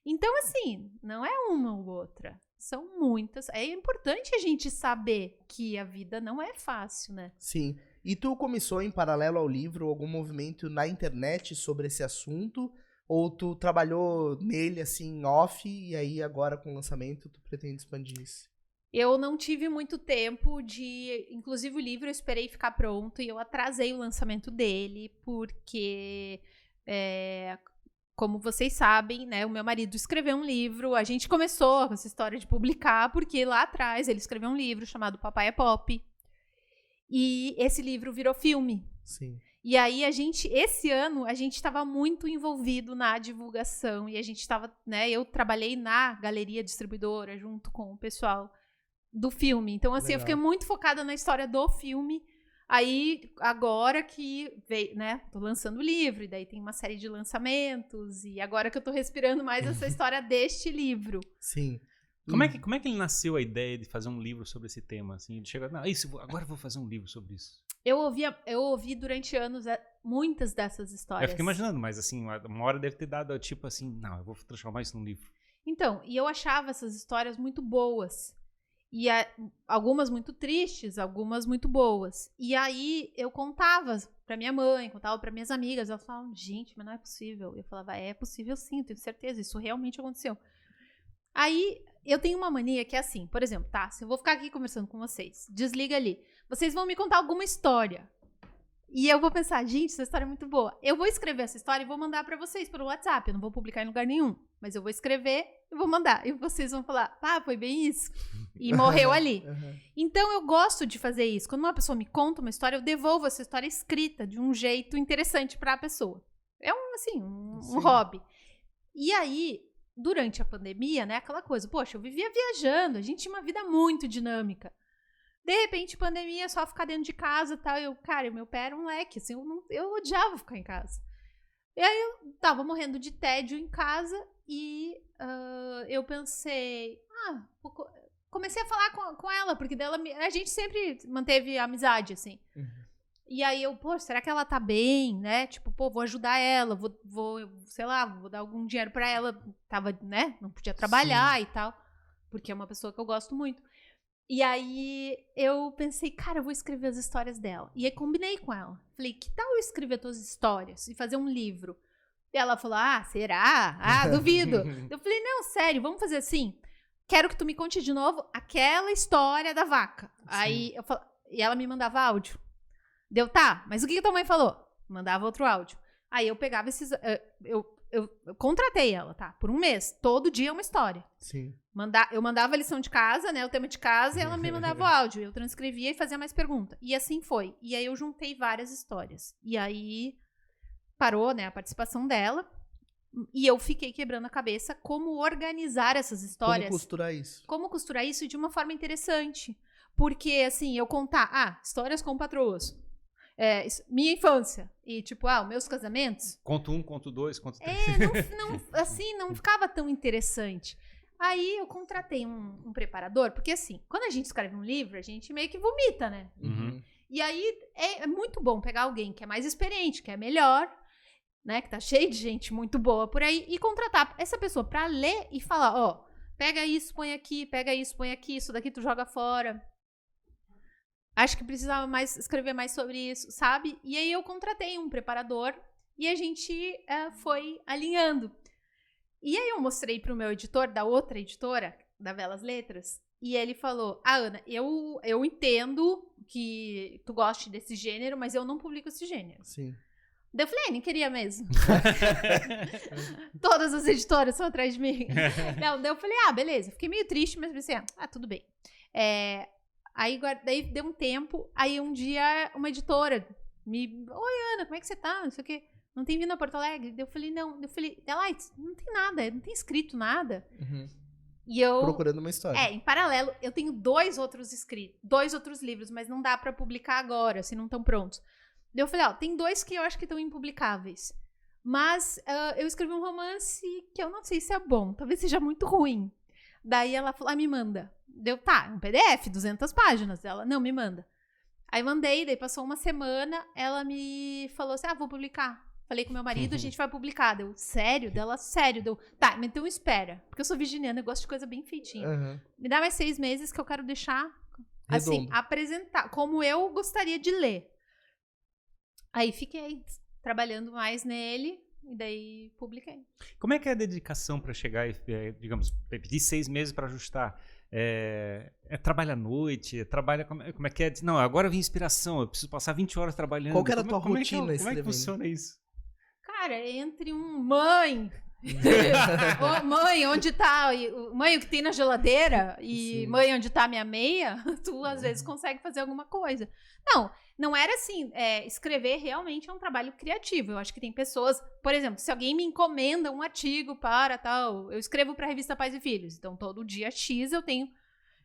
A: Então, assim, não é uma ou outra. São muitas. É importante a gente saber que a vida não é fácil, né?
B: Sim. E tu começou, em paralelo ao livro, algum movimento na internet sobre esse assunto? Ou tu trabalhou nele, assim, off, e aí agora com o lançamento tu pretende expandir isso?
A: Eu não tive muito tempo de... Inclusive o livro eu esperei ficar pronto e eu atrasei o lançamento dele porque... Como vocês sabem, né, o meu marido escreveu um livro, a gente começou com essa história de publicar, porque lá atrás ele escreveu um livro chamado Papai é Pop, e esse livro virou filme.
B: Sim.
A: E aí esse ano, a gente estava muito envolvido na divulgação, e a gente estava, né, eu trabalhei na galeria distribuidora junto com o pessoal do filme, então assim, eu fiquei muito focada na história do filme. Aí, agora que veio, né, tô lançando o livro, e daí tem uma série de lançamentos, e agora que eu tô respirando mais essa história deste livro.
B: Sim.
C: Como é que ele nasceu a ideia de fazer um livro sobre esse tema? Assim, ele chega, agora eu vou fazer um livro sobre isso.
A: Eu ouvi durante anos muitas dessas histórias.
C: Eu fiquei imaginando, mas assim, uma hora deve ter dado tipo assim, não, eu vou transformar isso num livro.
A: Então, e eu achava essas histórias muito boas. E algumas muito tristes, algumas muito boas. E aí eu contava pra minha mãe, contava pra minhas amigas. Elas falavam, gente, mas não é possível. Eu falava, é possível sim, tenho certeza, isso realmente aconteceu. Aí eu tenho uma mania que é assim, por exemplo, tá, se eu vou ficar aqui conversando com vocês, desliga ali. Vocês vão me contar alguma história. E eu vou pensar, gente, essa história é muito boa. Eu vou escrever essa história e vou mandar pra vocês pelo WhatsApp. Eu não vou publicar em lugar nenhum. Mas eu vou escrever e vou mandar. E vocês vão falar, foi bem isso. E morreu ali. Então eu gosto de fazer isso. Quando uma pessoa me conta uma história, eu devolvo essa história escrita de um jeito interessante pra pessoa. É um hobby. E aí, durante a pandemia, né, aquela coisa, poxa, eu vivia viajando, a gente tinha uma vida muito dinâmica. De repente, pandemia, só ficar dentro de casa e tal. Cara, meu pé era um leque, assim, eu odiava ficar em casa. E aí eu tava morrendo de tédio em casa e eu pensei, comecei a falar com ela, porque dela a gente sempre manteve amizade, assim. E aí eu, será que ela tá bem, né? Tipo, vou ajudar ela, vou sei lá, vou dar algum dinheiro pra ela. Tava, né? Não podia trabalhar e tal, porque é uma pessoa que eu gosto muito. E aí eu pensei, cara, eu vou escrever as histórias dela. E aí combinei com ela. Falei, que tal eu escrever todas as histórias e fazer um livro? E ela falou, será? Duvido. Eu falei, não, sério, vamos fazer assim. Quero que tu me conte de novo aquela história da vaca. Sim. Aí e ela me mandava áudio. Deu, tá, mas o que a tua mãe falou? Mandava outro áudio. Aí eu pegava esses... Eu contratei ela, tá? Por 1 mês. Todo dia uma história.
B: Sim.
A: Eu mandava a lição de casa, né? O tema de casa, e ela me mandava o áudio. Eu transcrevia e fazia mais pergunta. E assim foi. E aí eu juntei várias histórias. E aí parou, né, a participação dela. E eu fiquei quebrando a cabeça como organizar essas histórias. Como costurar isso de uma forma interessante. Porque, assim, eu contar, histórias com patroas. Minha infância. E, tipo, meus casamentos.
C: Conto 1, conto 2, conto 3.
A: Não ficava tão interessante. Aí eu contratei um preparador, porque assim, quando a gente escreve um livro, a gente meio que vomita, né?
B: Uhum.
A: E aí é muito bom pegar alguém que é mais experiente, que é melhor, né? Que tá cheio de gente muito boa por aí, e contratar essa pessoa pra ler e falar, pega isso, põe aqui, isso daqui tu joga fora. Acho que precisava escrever mais sobre isso, sabe? E aí eu contratei um preparador e a gente foi alinhando. E aí eu mostrei pro meu editor, da outra editora, da Belas Letras, e ele falou, Ana, eu entendo que tu goste desse gênero, mas eu não publico esse gênero.
B: Sim.
A: Daí eu falei, nem queria mesmo. Todas as editoras são atrás de mim. Não, daí eu falei, beleza. Fiquei meio triste, mas pensei, tudo bem. Aí daí deu um tempo, aí um dia uma editora oi Ana, como é que você tá? Não sei o quê. Não tem vindo a Porto Alegre? Daí eu falei, não. Eu falei, Delight, não tem nada, não tem escrito nada. E eu...
B: Procurando uma história.
A: Em paralelo, eu tenho 2 outros livros, mas não dá pra publicar agora, se não estão prontos. Daí eu falei, tem 2 que eu acho que estão impublicáveis. Mas eu escrevi um romance que eu não sei se é bom, talvez seja muito ruim. Daí ela falou, me manda. Deu, um PDF, 200 páginas. Ela, não, me manda. Aí mandei, daí passou uma semana, ela me falou assim, vou publicar. Falei com meu marido, a gente vai publicar. Deu, sério? Dela, sério. Deu, mas então espera. Porque eu sou virginiana, eu gosto de coisa bem feitinha. Me dá mais 6 meses que eu quero deixar, assim, apresentar, como eu gostaria de ler. Aí fiquei trabalhando mais nele, e daí publiquei.
C: Como é que é a dedicação para chegar e, digamos, pedir 6 meses para ajustar? Trabalha à noite? Trabalha como é que é? Não, agora vem inspiração, eu preciso passar 20 horas trabalhando.
B: Qual que era a tua rotina escrevendo?
C: Como é que funciona isso?
A: Cara, entre mãe, onde tá? Mãe, o que tem na geladeira? E sim. Mãe, onde tá minha meia? Tu, às vezes, consegue fazer alguma coisa. Não era assim. Escrever realmente é um trabalho criativo. Eu acho que tem pessoas... Por exemplo, se alguém me encomenda um artigo para tal... Eu escrevo pra revista Pais e Filhos. Então, todo dia X eu tenho...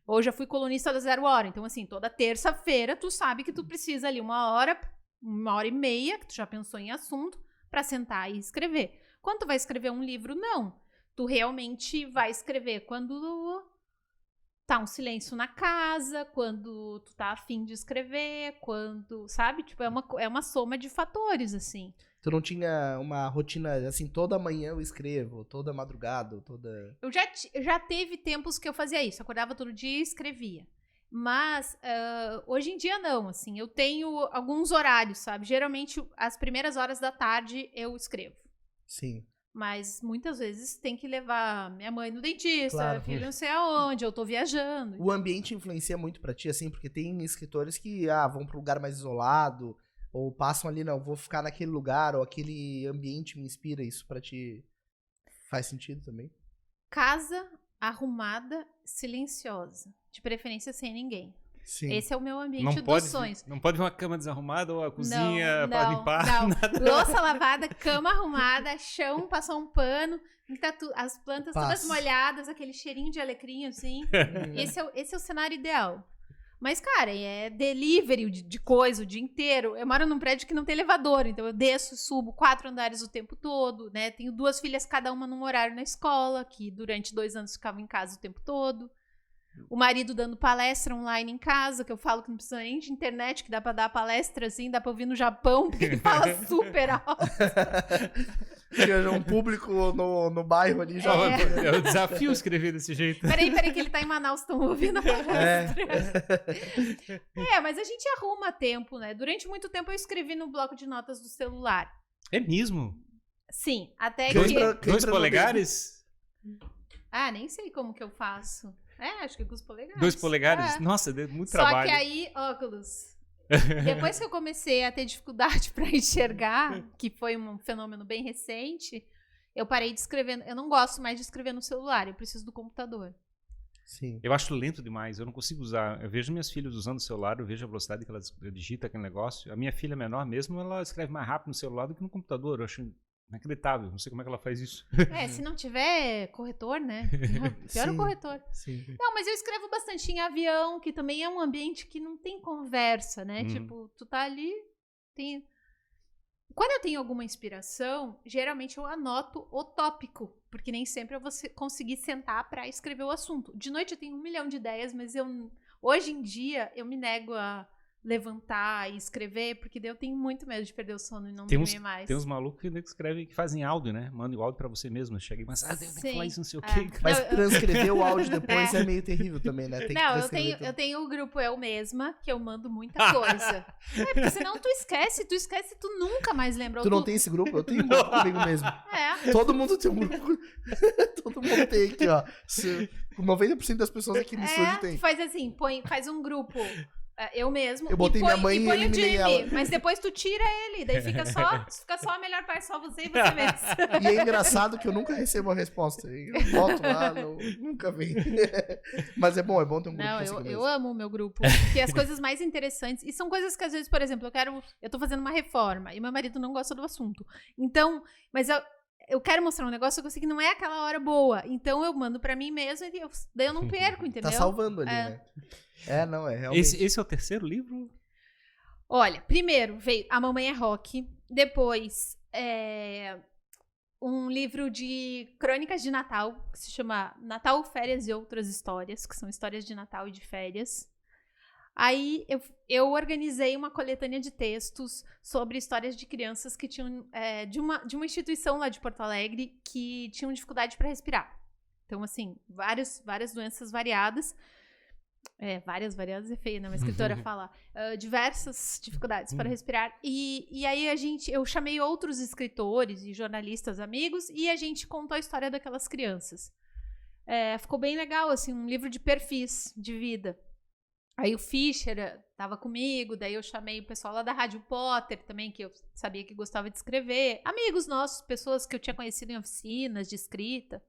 A: Hoje eu fui colunista da 0 Hora. Então, assim, toda terça-feira tu sabe que tu precisa ali 1 hora, 1h30, que tu já pensou em assunto, pra sentar e escrever. Quando tu vai escrever um livro, não. Tu realmente vai escrever quando tá um silêncio na casa, quando tu tá afim de escrever, quando, sabe? Tipo, é uma soma de fatores, assim.
B: Tu não tinha uma rotina, assim, toda manhã eu escrevo, toda madrugada, toda...
A: Eu já teve tempos que eu fazia isso. Acordava todo dia e escrevia. Mas, hoje em dia não, assim. Eu tenho alguns horários, sabe? Geralmente, as primeiras horas da tarde eu escrevo.
B: Sim.
A: Mas muitas vezes tem que levar minha mãe no dentista,
B: claro.
A: Filho não sei aonde, eu tô viajando.
B: O ambiente influencia muito pra ti, assim, porque tem escritores que vão pra um lugar mais isolado, ou passam ali, não, vou ficar naquele lugar, ou aquele ambiente me inspira. Isso pra ti faz sentido também?
A: Casa arrumada, silenciosa. De preferência sem ninguém.
B: Sim.
A: Esse é o meu ambiente dos sonhos.
C: Não pode ver uma cama desarrumada ou a cozinha para limpar.
A: Não.
C: Nada.
A: Louça lavada, cama arrumada, chão, passou um pano, as plantas todas molhadas, aquele cheirinho de alecrim, assim. Esse é o cenário ideal. Mas, cara, é delivery de coisa o dia inteiro. Eu moro num prédio que não tem elevador, então eu desço, subo 4 andares o tempo todo, né? Tenho 2 filhas, cada uma num horário na escola, que durante 2 anos ficavam em casa o tempo todo. O marido dando palestra online em casa, que eu falo que não precisa nem de internet, que dá pra dar palestra assim, dá pra ouvir no Japão, porque ele fala super alto.
B: Tinha um público no bairro ali já.
C: É o desafio escrever desse jeito.
A: Peraí, que ele tá em Manaus, estão ouvindo a palestra. Mas a gente arruma tempo, né? Durante muito tempo eu escrevi no bloco de notas do celular.
C: É mesmo?
A: Sim, até
C: que... 2 polegares?
A: Nem sei como que eu faço. Acho que com os polegares.
C: 2 polegares? Nossa, deu muito trabalho.
A: Só que aí, óculos. Depois que eu comecei a ter dificuldade para enxergar, que foi um fenômeno bem recente, eu parei de escrever. Eu não gosto mais de escrever no celular, eu preciso do computador.
B: Sim.
C: Eu acho lento demais, eu não consigo usar. Eu vejo minhas filhas usando o celular, eu vejo a velocidade que elas digitam aquele negócio. A minha filha menor mesmo, ela escreve mais rápido no celular do que no computador. Eu acho inacreditável, não sei como é que ela faz isso.
A: Se não tiver corretor, né? Pior o corretor.
B: Sim.
A: Não, mas eu escrevo bastante em avião, que também é um ambiente que não tem conversa, né? Tipo, tu tá ali, tem... Quando eu tenho alguma inspiração, geralmente eu anoto o tópico, porque nem sempre eu vou conseguir sentar pra escrever o assunto. De noite eu tenho 1 milhão de ideias, mas hoje em dia eu me nego a levantar e escrever, porque daí eu tenho muito medo de perder o sono e não dormir mais.
C: Tem uns malucos que fazem áudio, né? Manda o áudio pra você mesmo. Chega e pensa, eu tenho que falar isso, não sei o quê.
B: Mas transcrever o áudio depois é meio terrível também, né?
A: Eu tenho o grupo Eu Mesma, que eu mando muita coisa. Porque senão tu esquece, tu nunca mais lembra.
B: Tu não tem esse grupo? Eu tenho um grupo comigo mesmo. Todo mundo tem um grupo. Todo mundo tem aqui, ó. 90% das pessoas aqui no estúdio tem.
A: Faz assim, faz um grupo Eu mesmo.
B: Eu botei minha mãe e
A: põe o
B: eliminei
A: Jimmy,
B: ela.
A: mas depois tu tira ele, daí fica só a melhor parte, só você e você mesmo.
B: E é engraçado que eu nunca recebo a resposta. Eu boto lá, nunca vem. Mas é bom ter um grupo
A: Não,
B: assim
A: eu amo o meu grupo, porque as coisas mais interessantes, e são coisas que às vezes, por exemplo, eu tô fazendo uma reforma, e meu marido não gosta do assunto. Então, mas eu quero mostrar um negócio que eu sei que não é aquela hora boa. Então eu mando pra mim mesmo e daí eu não perco, entendeu?
B: Tá salvando ali, né? Não, é realmente.
C: Esse é o terceiro livro?
A: Olha, primeiro veio A Mamãe é Rock. Depois, um livro de crônicas de Natal, que se chama Natal, Férias e Outras Histórias, que são histórias de Natal e de férias. Aí eu organizei uma coletânea de textos sobre histórias de crianças que tinham de uma instituição lá de Porto Alegre que tinham dificuldade para respirar. Então, assim, várias doenças variadas. Várias variadas é feio, né? Uma escritora fala diversas dificuldades para respirar. E aí eu chamei outros escritores e jornalistas amigos e a gente contou a história daquelas crianças. Ficou bem legal, assim, um livro de perfis de vida. Aí o Fischer tava comigo, daí eu chamei o pessoal lá da Rádio Potter também, que eu sabia que gostava de escrever. Amigos nossos, pessoas que eu tinha conhecido em oficinas de escrita.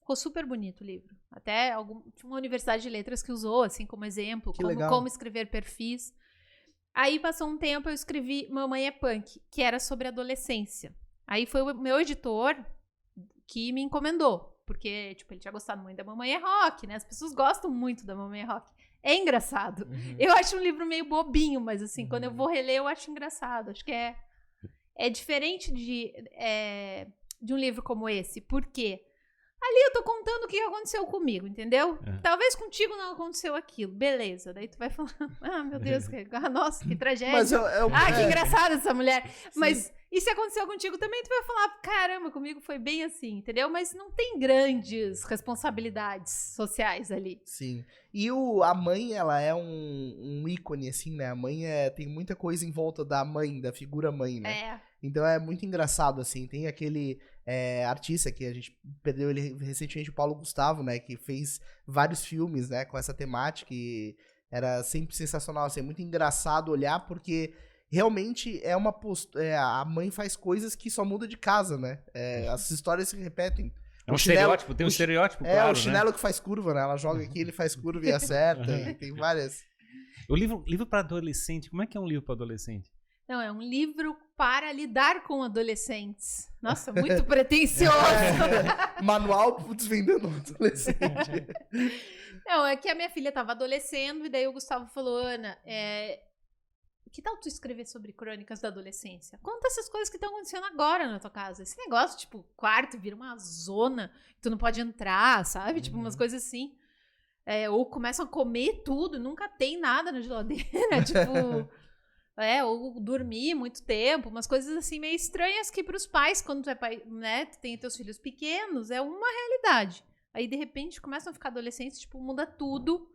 A: Ficou super bonito o livro. Até tinha uma universidade de letras que usou, assim, como exemplo, como escrever perfis. Aí passou um tempo, eu escrevi Mamãe é Punk, que era sobre adolescência. Aí foi o meu editor que me encomendou, porque, tipo, ele tinha gostado muito da Mamãe é Rock, né? As pessoas gostam muito da Mamãe é Rock. É engraçado.
B: Uhum.
A: Eu acho um livro meio bobinho, mas assim, quando eu vou reler, eu acho engraçado. Acho que é diferente de um livro como esse. Por quê? Ali eu tô contando o que aconteceu comigo, entendeu? Talvez contigo não aconteceu aquilo. Beleza. Daí tu vai falar, meu Deus, nossa, que tragédia.
B: Mas
A: que engraçada essa mulher.
B: Sim.
A: Mas e se aconteceu contigo também, tu vai falar, caramba, comigo foi bem assim, entendeu? Mas não tem grandes responsabilidades sociais ali.
B: Sim. E a mãe, ela é um ícone, assim, né? A mãe tem muita coisa em volta da mãe, da figura mãe, né? Então é muito engraçado, assim. Tem aquele artista que a gente perdeu ele recentemente, o Paulo Gustavo, né? Que fez vários filmes, né? Com essa temática e era sempre sensacional, assim. É muito engraçado olhar porque realmente a mãe faz coisas que só muda de casa, né? As histórias se repetem.
C: É um estereótipo, tem um estereótipo, claro,
B: o chinelo que faz curva, né? Ela joga aqui, ele faz curva e acerta. E tem várias.
C: O livro para adolescente, como é que é um livro para adolescente?
A: Não, é um livro para lidar com adolescentes. Nossa, muito pretensioso.
B: Manual desvendando um adolescente.
A: Não, é que a minha filha estava adolescendo e daí o Gustavo falou, Ana, que tal tu escrever sobre crônicas da adolescência? Conta essas coisas que estão acontecendo agora na tua casa. Esse negócio, tipo, quarto vira uma zona, tu não pode entrar, sabe? Tipo, umas coisas assim. Ou começam a comer tudo, nunca tem nada na geladeira, tipo... ou dormir muito tempo, umas coisas assim meio estranhas que pros pais, quando tu é pai, né, tu tem teus filhos pequenos, é uma realidade. Aí, de repente, começam a ficar adolescentes, tipo, muda tudo.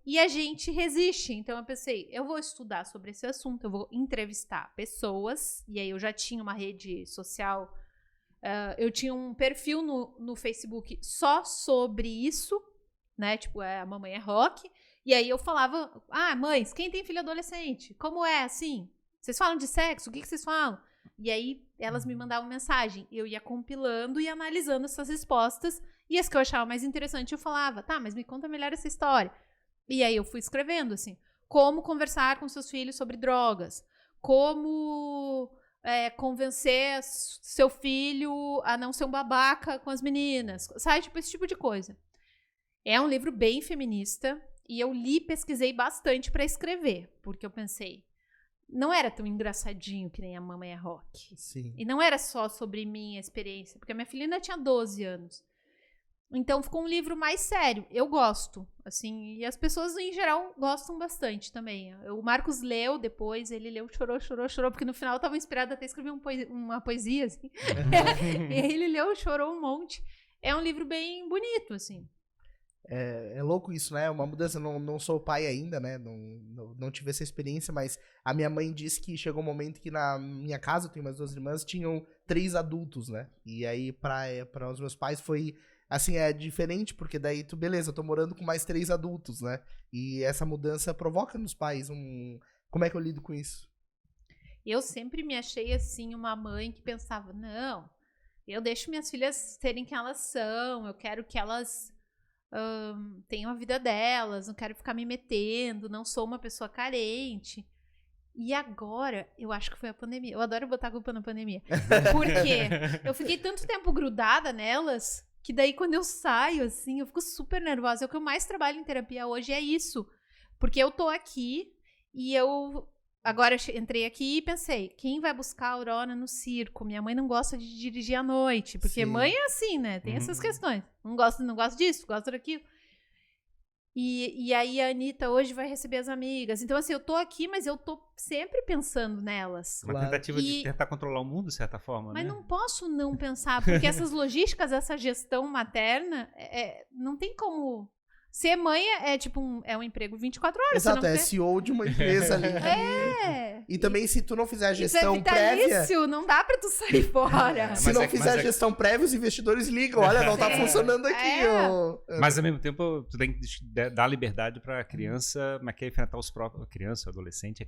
A: E a gente resiste. Então eu pensei, eu vou estudar sobre esse assunto, eu vou entrevistar pessoas. E aí eu já tinha uma rede social, eu tinha um perfil no Facebook só sobre isso, né? Tipo, a Mamãe é Rock. E aí eu falava, mães, quem tem filho adolescente? Como é assim? Vocês falam de sexo? O que vocês falam? E aí elas me mandavam mensagem. Eu ia compilando e analisando essas respostas. E as que eu achava mais interessante eu falava, tá, mas me conta melhor essa história. E aí eu fui escrevendo, assim, como conversar com seus filhos sobre drogas, como convencer seu filho a não ser um babaca com as meninas, sabe? Tipo, esse tipo de coisa. É um livro bem feminista e eu pesquisei bastante pra escrever, porque eu pensei, não era tão engraçadinho que nem a Mamãe é Rock.
B: Sim.
A: E não era só sobre minha experiência, porque a minha filha ainda tinha 12 anos. Então ficou um livro mais sério. Eu gosto, assim, e as pessoas em geral gostam bastante também. O Marcos leu depois, ele leu, chorou, porque no final eu tava inspirada até a escrever uma poesia, assim. E aí ele leu, chorou um monte. É um livro bem bonito, assim.
B: É louco isso, né? Uma mudança. Não sou pai ainda, né? Não tive essa experiência, mas a minha mãe disse que chegou um momento que na minha casa, eu tenho mais 2 irmãs, tinham 3 adultos, né? E aí para os meus pais foi assim, é diferente, porque daí tu, beleza, eu tô morando com mais 3 adultos, né? E essa mudança provoca nos pais Como é que eu lido com isso?
A: Eu sempre me achei, assim, uma mãe que pensava, não, eu deixo minhas filhas serem quem elas são, eu quero que elas tenham a vida delas, não quero ficar me metendo, não sou uma pessoa carente. E agora, eu acho que foi a pandemia. Eu adoro botar a culpa na pandemia. Por quê? Eu fiquei tanto tempo grudada nelas, que daí quando eu saio, assim, eu fico super nervosa. É o que eu mais trabalho em terapia hoje, é isso. Porque eu tô aqui e eu... Agora eu entrei aqui e pensei, quem vai buscar a Aurora no circo? Minha mãe não gosta de dirigir à noite, porque
B: Sim.
A: mãe é assim, né? Tem essas questões. Não gosta disso, gosta daquilo. E aí a Anitta hoje vai receber as amigas. Então, assim, eu tô aqui, mas eu tô sempre pensando nelas.
C: Uma
B: Claro.
C: tentativa de tentar controlar o mundo, de certa forma,
A: Mas
C: né?
A: não posso não pensar, porque essas logísticas, essa gestão materna, não tem como... Ser mãe é tipo um emprego 24 horas.
B: Exato,
A: você não
B: é
A: tem...
B: CEO de uma empresa ali. E também, se tu não fizer a gestão
A: Isso é
B: prévia...
A: vitalício, não dá pra tu sair fora.
B: Se não fizer a gestão prévia, os investidores ligam. Olha, não tá funcionando aqui.
C: Mas, ao mesmo tempo, tu tem que dar liberdade pra criança, mas quer enfrentar os próprios... Criança, adolescente,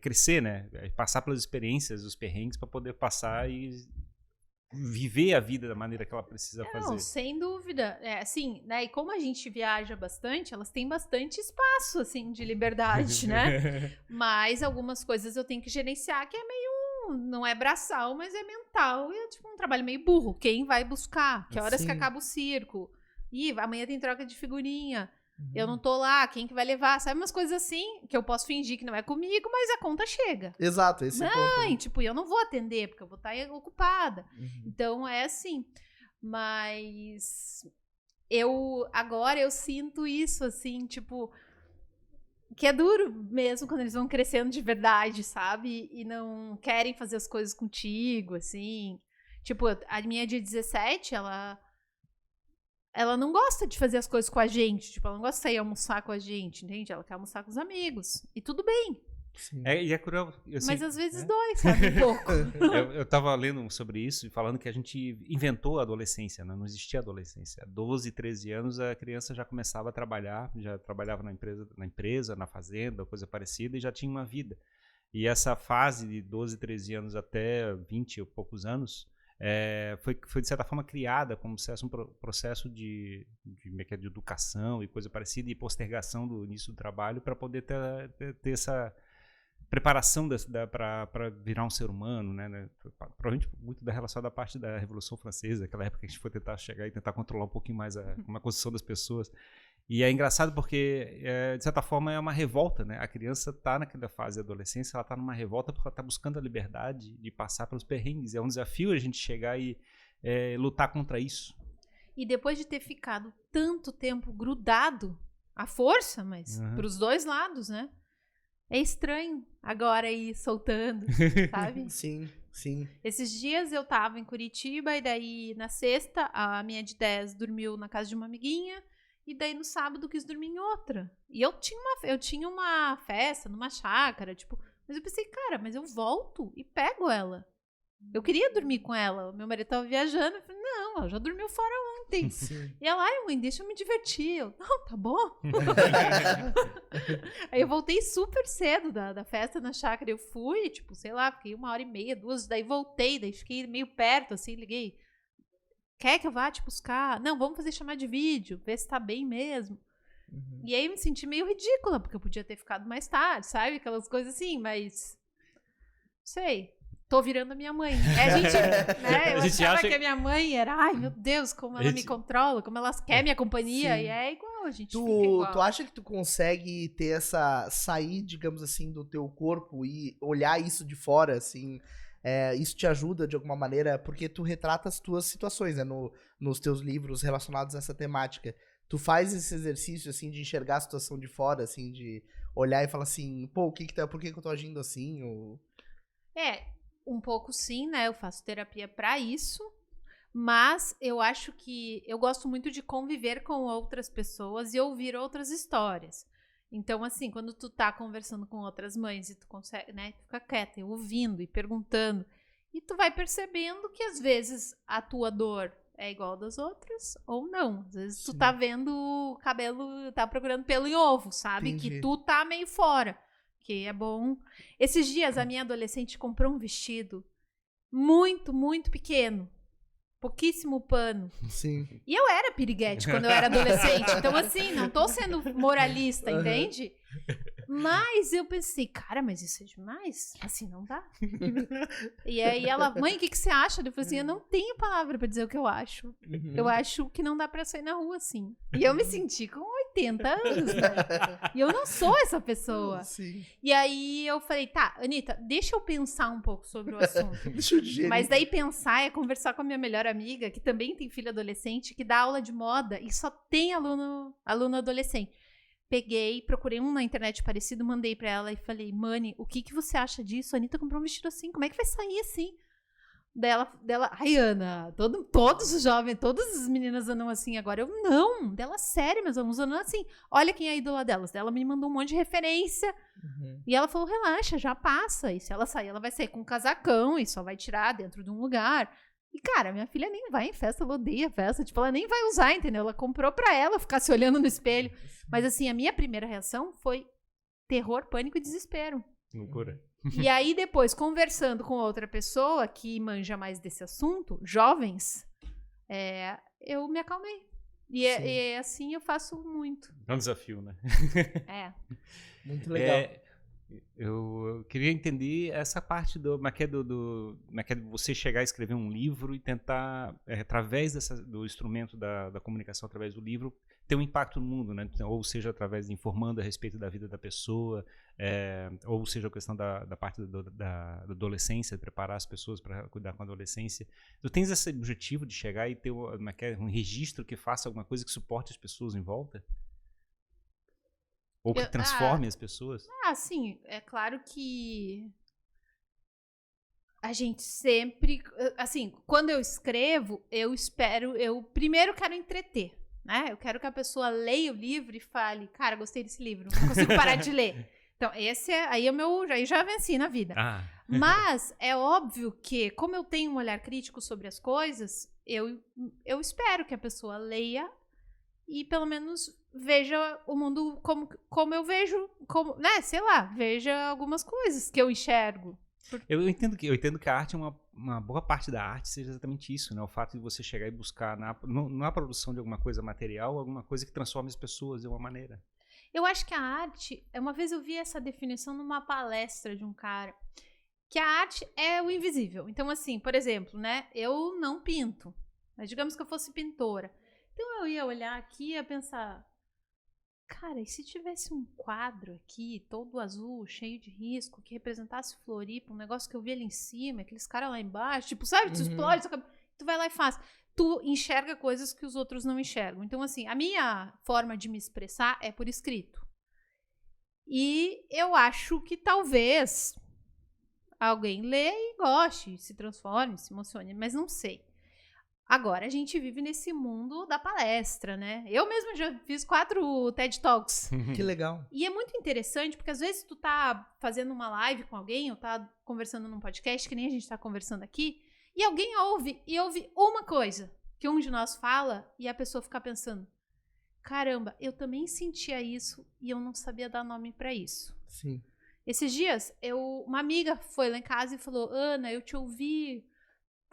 C: crescer, né? Passar pelas experiências, os perrengues, pra poder passar e... viver a vida da maneira que ela precisa fazer.
A: Não, sem dúvida. Assim, né? E como a gente viaja bastante, elas têm bastante espaço, assim, de liberdade, né? Mas algumas coisas eu tenho que gerenciar, que é meio... Não é braçal, mas é mental. E é tipo um trabalho meio burro. Quem vai buscar? Que horas que acaba o circo? Ih, amanhã tem troca de figurinha. Eu não tô lá, quem que vai levar? Sabe umas coisas assim, que eu posso fingir que não é comigo, mas a conta chega.
B: Exato, esse ponto.
A: Tipo, eu não vou atender, porque eu vou estar ocupada. Então, é assim. Mas agora eu sinto isso, assim, tipo, que é duro mesmo quando eles vão crescendo de verdade, sabe? E não querem fazer as coisas contigo, assim. Tipo, a minha de 17, ela não gosta de fazer as coisas com a gente. Tipo, ela não gosta de sair almoçar com a gente, entende? Ela quer almoçar com os amigos. E tudo bem.
C: E é cruel.
A: Mas às vezes dói, sabe? Um pouco.
C: Eu tava lendo sobre isso e falando que a gente inventou a adolescência, né? Não existia adolescência. 12, 13 anos a criança já começava a trabalhar, já trabalhava na empresa, na fazenda, coisa parecida, e já tinha uma vida. E essa fase de 12, 13 anos até 20 e poucos anos, foi de certa forma criada como se fosse um processo de educação e coisa parecida, e postergação do início do trabalho para poder ter essa preparação para virar um ser humano, né? Provavelmente muito relacionada à parte da Revolução Francesa, aquela época que a gente foi tentar chegar e tentar controlar um pouquinho mais uma construção das pessoas. E é engraçado porque, de certa forma, é uma revolta, né? A criança está naquela fase da adolescência, ela está numa revolta porque ela está buscando a liberdade de passar pelos perrengues. É um desafio a gente chegar e lutar contra isso.
A: E depois de ter ficado tanto tempo grudado, à força, mas para os dois lados, né? É estranho agora ir soltando, sabe?
B: Sim, sim.
A: Esses dias eu tava em Curitiba e daí na sexta a minha de 10 dormiu na casa de uma amiguinha. E daí no sábado quis dormir em outra. E eu tinha uma festa numa chácara, tipo... Mas eu pensei, cara, mas eu volto e pego ela. Eu queria dormir com ela. Meu marido tava viajando. Eu falei, não, ela já dormiu fora ontem.
B: Sim.
A: E ela, ai mãe, deixa eu me divertir. Eu, não, tá bom. Aí eu voltei super cedo da festa na chácara. Eu fui, tipo, sei lá, fiquei 1h30, 2. Daí voltei, daí fiquei meio perto, assim, liguei. Quer que eu vá te buscar? Não, vamos fazer chamada de vídeo, ver se tá bem mesmo. E aí eu me senti meio ridícula, porque eu podia ter ficado mais tarde, sabe? Aquelas coisas assim, mas... Sei. Tô virando a minha mãe. A gente, né? Eu achava que a minha mãe era... Ai, meu Deus, como ela me controla, como ela quer minha companhia. Sim. E é igual, a gente fica igual.
B: Tu acha que tu consegue ter sair, digamos assim, do teu corpo e olhar isso de fora, assim... isso te ajuda de alguma maneira, porque tu retrata as tuas situações, né, nos teus livros relacionados a essa temática. Tu faz esse exercício, assim, de enxergar a situação de fora, assim, de olhar e falar assim, pô, por que eu tô agindo assim? Ou...
A: Um pouco sim, né, eu faço terapia pra isso, mas eu acho que eu gosto muito de conviver com outras pessoas e ouvir outras histórias. Então, assim, quando tu tá conversando com outras mães e tu consegue, né, tu fica quieta, ouvindo e perguntando, e tu vai percebendo que às vezes a tua dor é igual das outras ou não. Às vezes tu tá vendo o cabelo, tá procurando pelo em ovo, sabe?
B: Entendi.
A: Que tu tá meio fora, que é bom. Esses dias a minha adolescente comprou um vestido muito, muito pequeno. Pouquíssimo pano.
B: Sim.
A: E eu era piriguete quando eu era adolescente. Então, assim, não tô sendo moralista, entende? Mas eu pensei, cara, mas isso é demais? Assim, não dá. E aí ela, mãe, o que você acha? Eu falei assim, eu não tenho palavra pra dizer o que eu acho.
B: Uhum.
A: Eu acho que não dá pra sair na rua assim. E eu me senti com 80 anos, né? E eu não sou essa pessoa.
B: Sim.
A: E aí eu falei, tá, Anitta, deixa eu pensar um pouco sobre o assunto.
B: Deixa eu digerir.
A: Mas daí pensar é conversar com a minha melhor amiga, que também tem filho adolescente, que dá aula de moda e só tem aluno adolescente. Peguei, procurei um na internet parecido, mandei pra ela e falei, Mani, o que você acha disso? A Anitta comprou um vestido assim, como é que vai sair assim? Dela, ai, Ana, todos os jovens, todas as meninas andam assim agora. Eu, não, dela, sério, meus alunos andam assim. Olha quem é a ídola delas. Ela me mandou um monte de referência.
B: Uhum.
A: E ela falou, relaxa, já passa. E se ela sair, ela vai sair com um casacão e só vai tirar dentro de um lugar. E, cara, minha filha nem vai em festa, ela odeia festa. Tipo, ela nem vai usar, entendeu? Ela comprou pra ela ficar se olhando no espelho. Mas, assim, a minha primeira reação foi terror, pânico e desespero.
C: Loucura.
A: E aí, depois, conversando com outra pessoa que manja mais desse assunto, jovens, eu me acalmei. E assim eu faço muito.
C: É um desafio, né?
A: É.
B: Muito legal.
C: Eu queria entender essa parte como é que é você chegar a escrever um livro e tentar, através do instrumento da comunicação, através do livro, ter um impacto no mundo, né? Ou seja, através de informando a respeito da vida da pessoa, ou seja, a questão da parte da adolescência, de preparar as pessoas para cuidar com a adolescência. Tu tens esse objetivo de chegar e ter um registro que faça alguma coisa que suporte as pessoas em volta? Ou que transforme as pessoas?
A: Sim, é claro que a gente sempre, assim, quando eu escrevo, eu primeiro quero entreter, né? Eu quero que a pessoa leia o livro e fale, cara, gostei desse livro, não consigo parar de ler. Então, aí já venci na vida. Mas é óbvio que, como eu tenho um olhar crítico sobre as coisas, eu espero que a pessoa leia e pelo menos veja o mundo como eu vejo, né? Sei lá, veja algumas coisas que eu enxergo.
C: Eu entendo que a arte, uma boa parte da arte seja exatamente isso, né? O fato de você chegar e buscar na produção de alguma coisa material, alguma coisa que transforme as pessoas de uma maneira.
A: Eu acho que a arte, uma vez eu vi essa definição numa palestra de um cara, que a arte é o invisível. Então, assim, por exemplo, né? Eu não pinto, mas digamos que eu fosse pintora. Então eu ia olhar aqui e ia pensar, cara, e se tivesse um quadro aqui, todo azul, cheio de risco, que representasse Floripa, um negócio que eu vi ali em cima, aqueles caras lá embaixo, tipo, sabe, tu explode, tu vai lá e faz. Tu enxerga coisas que os outros não enxergam. Então, assim, a minha forma de me expressar é por escrito. E eu acho que talvez alguém lê e goste, se transforme, se emocione, mas não sei. Agora, a gente vive nesse mundo da palestra, né? Eu mesma já fiz 4 TED Talks.
B: Que legal.
A: E é muito interessante, porque às vezes tu tá fazendo uma live com alguém, ou tá conversando num podcast, que nem a gente tá conversando aqui, e alguém ouve uma coisa que um de nós fala, e a pessoa fica pensando, caramba, eu também sentia isso, e eu não sabia dar nome pra isso.
B: Sim.
A: Esses dias, uma amiga foi lá em casa e falou, Ana, eu te ouvi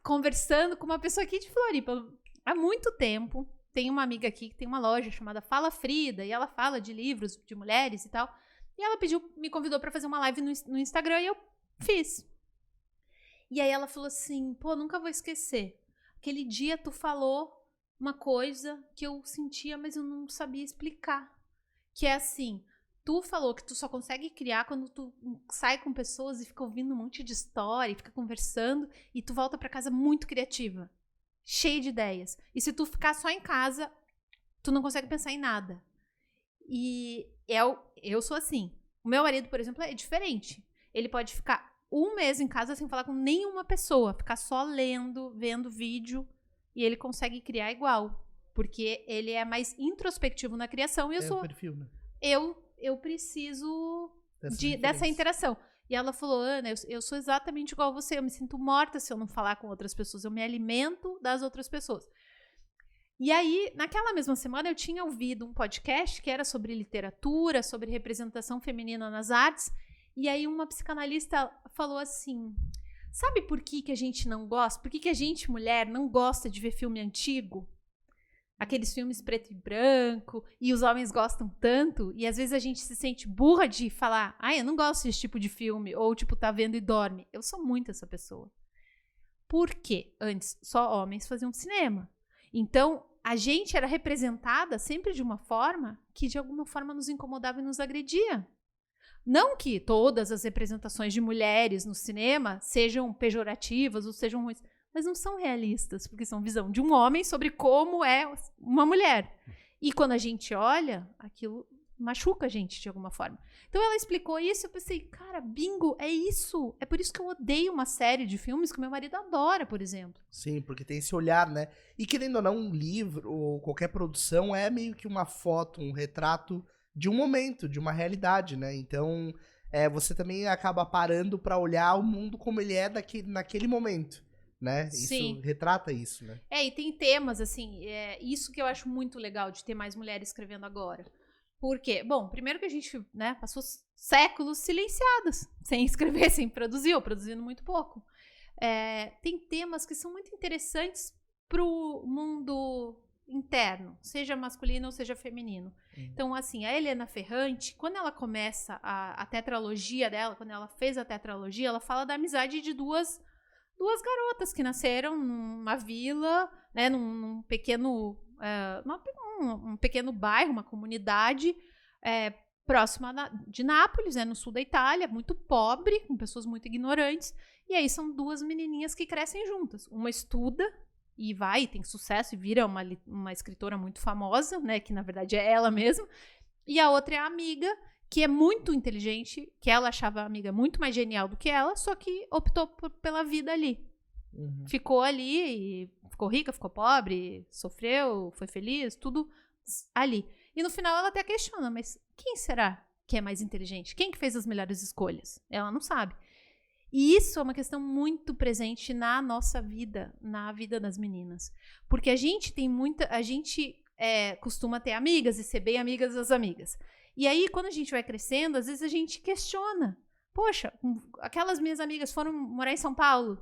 A: conversando com uma pessoa aqui de Floripa há muito tempo. Tem uma amiga aqui que tem uma loja chamada Fala Frida, e ela fala de livros de mulheres e tal. E ela me convidou pra fazer uma live no Instagram, e eu fiz. E aí ela falou assim, pô, nunca vou esquecer. Aquele dia tu falou uma coisa que eu sentia, mas eu não sabia explicar. Que é assim, tu falou que tu só consegue criar quando tu sai com pessoas e fica ouvindo um monte de história, e fica conversando, e tu volta pra casa muito criativa, cheia de ideias. E se tu ficar só em casa, tu não consegue pensar em nada. E eu sou assim. O meu marido, por exemplo, é diferente. Ele pode ficar 1 mês em casa sem falar com nenhuma pessoa, ficar só lendo, vendo vídeo, e ele consegue criar igual. Porque ele é mais introspectivo na criação, e eu sou...
B: o perfil, né?
A: Eu preciso dessa interação. E ela falou, Ana, eu sou exatamente igual a você, eu me sinto morta se eu não falar com outras pessoas, eu me alimento das outras pessoas. E aí, naquela mesma semana, eu tinha ouvido um podcast que era sobre literatura, sobre representação feminina nas artes. E aí uma psicanalista falou assim, sabe por que a gente não gosta? Por que a gente, mulher, não gosta de ver filme antigo? Aqueles filmes preto e branco, e os homens gostam tanto, e às vezes a gente se sente burra de falar, eu não gosto desse tipo de filme, ou tipo, tá vendo e dorme. Eu sou muito essa pessoa. Por quê? Antes, só homens faziam cinema. Então, a gente era representada sempre de uma forma que de alguma forma nos incomodava e nos agredia. Não que todas as representações de mulheres no cinema sejam pejorativas ou sejam ruins, mas não são realistas, porque são visão de um homem sobre como é uma mulher. E quando a gente olha, aquilo machuca a gente de alguma forma. Então ela explicou isso, eu pensei, cara, bingo, é isso. É por isso que eu odeio uma série de filmes que meu marido adora, por exemplo.
B: Sim, porque tem esse olhar, né? E querendo ou não, um livro ou qualquer produção é meio que uma foto, um retrato de um momento, de uma realidade, né? Então, você também acaba parando pra olhar o mundo como ele é naquele momento. Né?
A: Sim.
B: Isso retrata isso, né?
A: E tem temas, assim, isso que eu acho muito legal de ter mais mulheres escrevendo agora. Por quê? Bom, primeiro que a gente, né, passou séculos silenciadas, sem escrever, sem produzir, ou produzindo muito pouco. Tem temas que são muito interessantes pro mundo interno, seja masculino ou seja feminino. Então, assim, a Helena Ferrante, quando ela começa a tetralogia dela, quando ela fez a tetralogia, ela fala da amizade de duas garotas que nasceram numa vila, né, num pequeno, um pequeno bairro, uma comunidade próxima de Nápoles, no sul da Itália, muito pobre, com pessoas muito ignorantes. E aí são duas menininhas que crescem juntas. Uma estuda e tem sucesso e vira uma escritora muito famosa, né, que na verdade é ela mesma. E a outra é a amiga, que é muito inteligente, que ela achava a amiga muito mais genial do que ela, só que optou pela vida ali.
B: Uhum.
A: Ficou ali, e ficou rica, ficou pobre, sofreu, foi feliz, tudo ali. E no final ela até questiona, mas quem será que é mais inteligente? Quem que fez as melhores escolhas? Ela não sabe. E isso é uma questão muito presente na nossa vida, na vida das meninas. Porque a gente costuma ter amigas e ser bem amigas das amigas. E aí, quando a gente vai crescendo, às vezes a gente questiona. Poxa, aquelas minhas amigas foram morar em São Paulo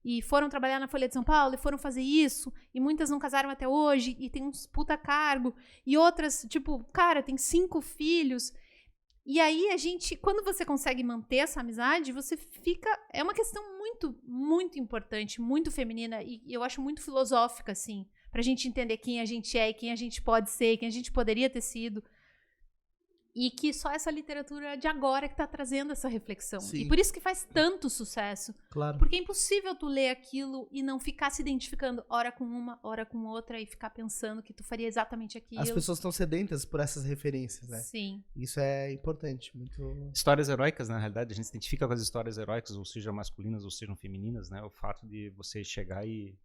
A: e foram trabalhar na Folha de São Paulo e foram fazer isso, e muitas não casaram até hoje e tem uns puta cargo, e outras, tipo, cara, tem 5 filhos. E aí quando você consegue manter essa amizade, você fica... É uma questão muito, muito importante, muito feminina, e eu acho muito filosófica, assim, pra gente entender quem a gente é e quem a gente pode ser, quem a gente poderia ter sido. E que só essa literatura de agora que tá trazendo essa reflexão.
B: Sim.
A: E por isso que faz tanto sucesso.
B: Claro.
A: Porque é impossível tu ler aquilo e não ficar se identificando hora com uma, hora com outra e ficar pensando que tu faria exatamente aquilo.
B: As pessoas estão sedentas por essas referências, né?
A: Sim.
B: Isso é importante, muito...
C: Histórias heróicas, na realidade, a gente se identifica com as histórias heróicas, ou sejam masculinas ou sejam femininas, né? O fato de você chegar e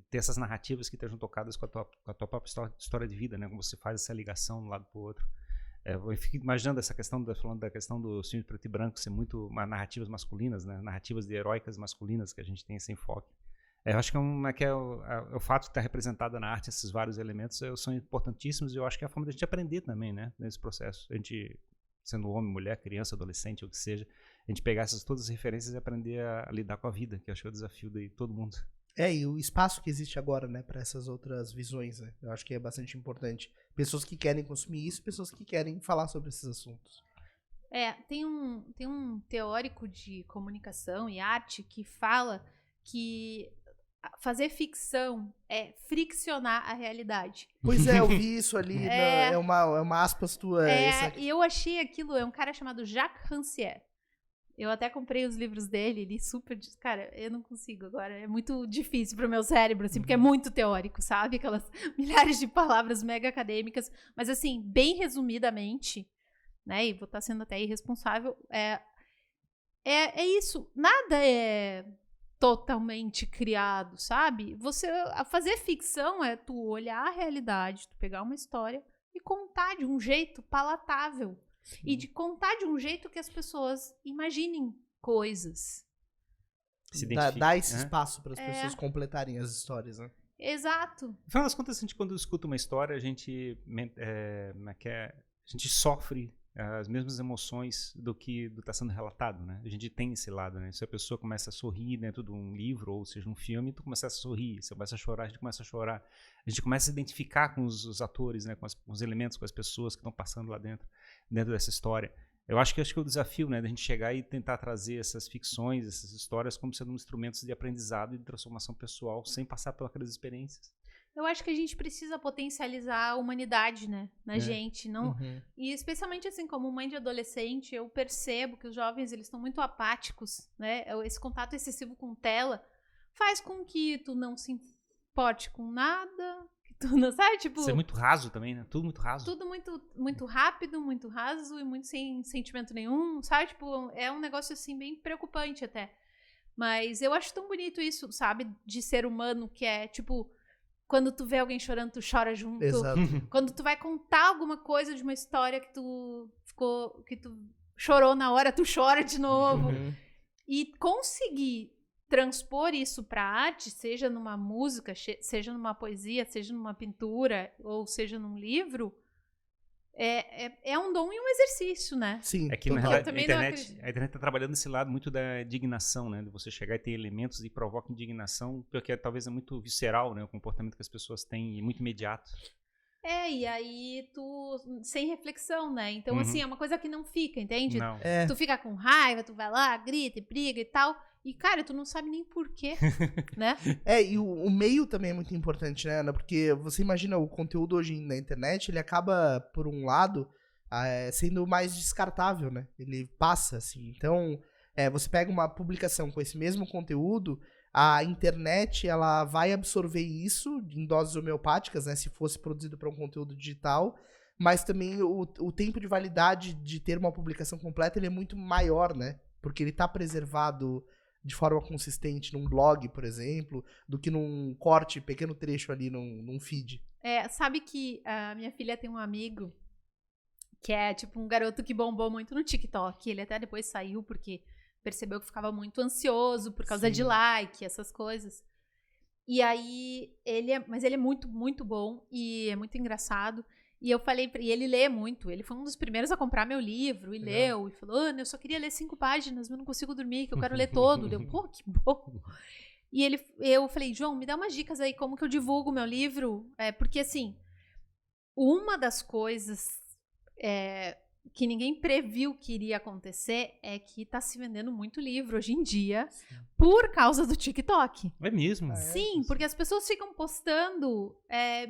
C: ter essas narrativas que estejam tocadas com a tua própria história de vida, né? Como você faz essa ligação de um lado pro outro. Eu fico imaginando essa questão, falando da questão dos filmes preto e branco ser muito narrativas masculinas, né? Narrativas de heróicas masculinas, que a gente tem esse enfoque. Eu acho que o fato de estar representada na arte esses vários elementos são importantíssimos, e eu acho que é a forma de a gente aprender também, né? Nesse processo. A gente, sendo homem, mulher, criança, adolescente, ou o que seja, a gente pegar todas as referências e aprender a lidar com a vida, que eu acho que é o desafio de todo mundo.
B: E o espaço que existe agora, né, para essas outras visões, né? Eu acho que é bastante importante. Pessoas que querem consumir isso, pessoas que querem falar sobre esses assuntos.
A: Tem um teórico de comunicação e arte que fala que fazer ficção é friccionar a realidade.
B: Pois é, eu vi isso ali, é uma aspas tua.
A: E eu achei aquilo, é um cara chamado Jacques Rancière. Eu até comprei os livros dele, li super... Cara, eu não consigo agora, é muito difícil pro meu cérebro, assim, porque é muito teórico, sabe? Aquelas milhares de palavras mega acadêmicas, mas assim, bem resumidamente, né, e vou estar sendo até irresponsável, é isso, nada é totalmente criado, sabe? Fazer ficção é tu olhar a realidade, tu pegar uma história e contar de um jeito palatável. Sim. E de contar de um jeito que as pessoas imaginem coisas.
B: Dá esse espaço para as pessoas completarem as histórias, né?
A: Exato.
C: No final das contas, a gente, quando escuta uma história, a gente sofre as mesmas emoções do que está sendo relatado, né? A gente tem esse lado, né? Se a pessoa começa a sorrir dentro de um livro, ou seja, um filme, tu começa a sorrir. Se começa a chorar, a gente começa a chorar. A gente começa a identificar com os atores, né? Com os elementos, com as pessoas que estão passando lá dentro dessa história. Eu acho que é o desafio, né? Da gente chegar e tentar trazer essas ficções, essas histórias como sendo instrumentos de aprendizado e de transformação pessoal, sem passar por aquelas experiências.
A: Eu acho que a gente precisa potencializar a humanidade, né? Na gente. Não... E especialmente assim, como mãe de adolescente, eu percebo que os jovens, eles estão muito apáticos, né? Esse contato excessivo com tela faz com que tu não se importe com nada, que tu não sabe, tipo...
C: Isso é muito raso também, né? Tudo muito raso.
A: Tudo muito rápido, muito raso e muito sem sentimento nenhum, sabe? Tipo, é um negócio assim bem preocupante até. Mas eu acho tão bonito isso, sabe? De ser humano, que é tipo... Quando tu vê alguém chorando, tu chora junto.
B: Exato.
A: Quando tu vai contar alguma coisa de uma história que tu chorou na hora, tu chora de novo. E conseguir transpor isso pra arte, seja numa música, seja numa poesia, seja numa pintura, ou seja num livro, é um dom e um exercício, né?
B: Sim,
C: é que na realidade
A: também
C: a internet está trabalhando esse lado muito da indignação, né? De você chegar e ter elementos e provoca indignação, porque talvez é muito visceral, né? O comportamento que as pessoas têm e muito imediato.
A: E aí tu... Sem reflexão, né? Então, assim, é uma coisa que não fica, entende?
C: Não.
A: Tu fica com raiva, tu vai lá, grita e briga e tal... E, cara, tu não sabe nem porquê, né?
B: E o meio também é muito importante, né, Ana? Porque você imagina o conteúdo hoje na internet, ele acaba, por um lado, sendo mais descartável, né? Ele passa, assim. Então, você pega uma publicação com esse mesmo conteúdo, a internet, ela vai absorver isso em doses homeopáticas, né? Se fosse produzido para um conteúdo digital. Mas também o tempo de validade de ter uma publicação completa, ele é muito maior, né? Porque ele está preservado... de forma consistente num blog, por exemplo, do que num corte, pequeno trecho ali num feed.
A: Sabe que a minha filha tem um amigo que é tipo um garoto que bombou muito no TikTok. Ele até depois saiu porque percebeu que ficava muito ansioso por causa de like, essas coisas. E aí, mas ele é muito, muito bom e é muito engraçado. E eu falei e ele lê muito. Ele foi um dos primeiros a comprar meu livro e leu. E falou, Ana, eu só queria ler 5 páginas, mas eu não consigo dormir, que eu quero ler todo. Deu, pô, que bom. E eu falei, João, me dá umas dicas aí, como que eu divulgo o meu livro? Porque, assim, uma das coisas que ninguém previu que iria acontecer é que tá se vendendo muito livro hoje em dia por causa do TikTok.
C: É mesmo?
A: Sim, porque as pessoas ficam postando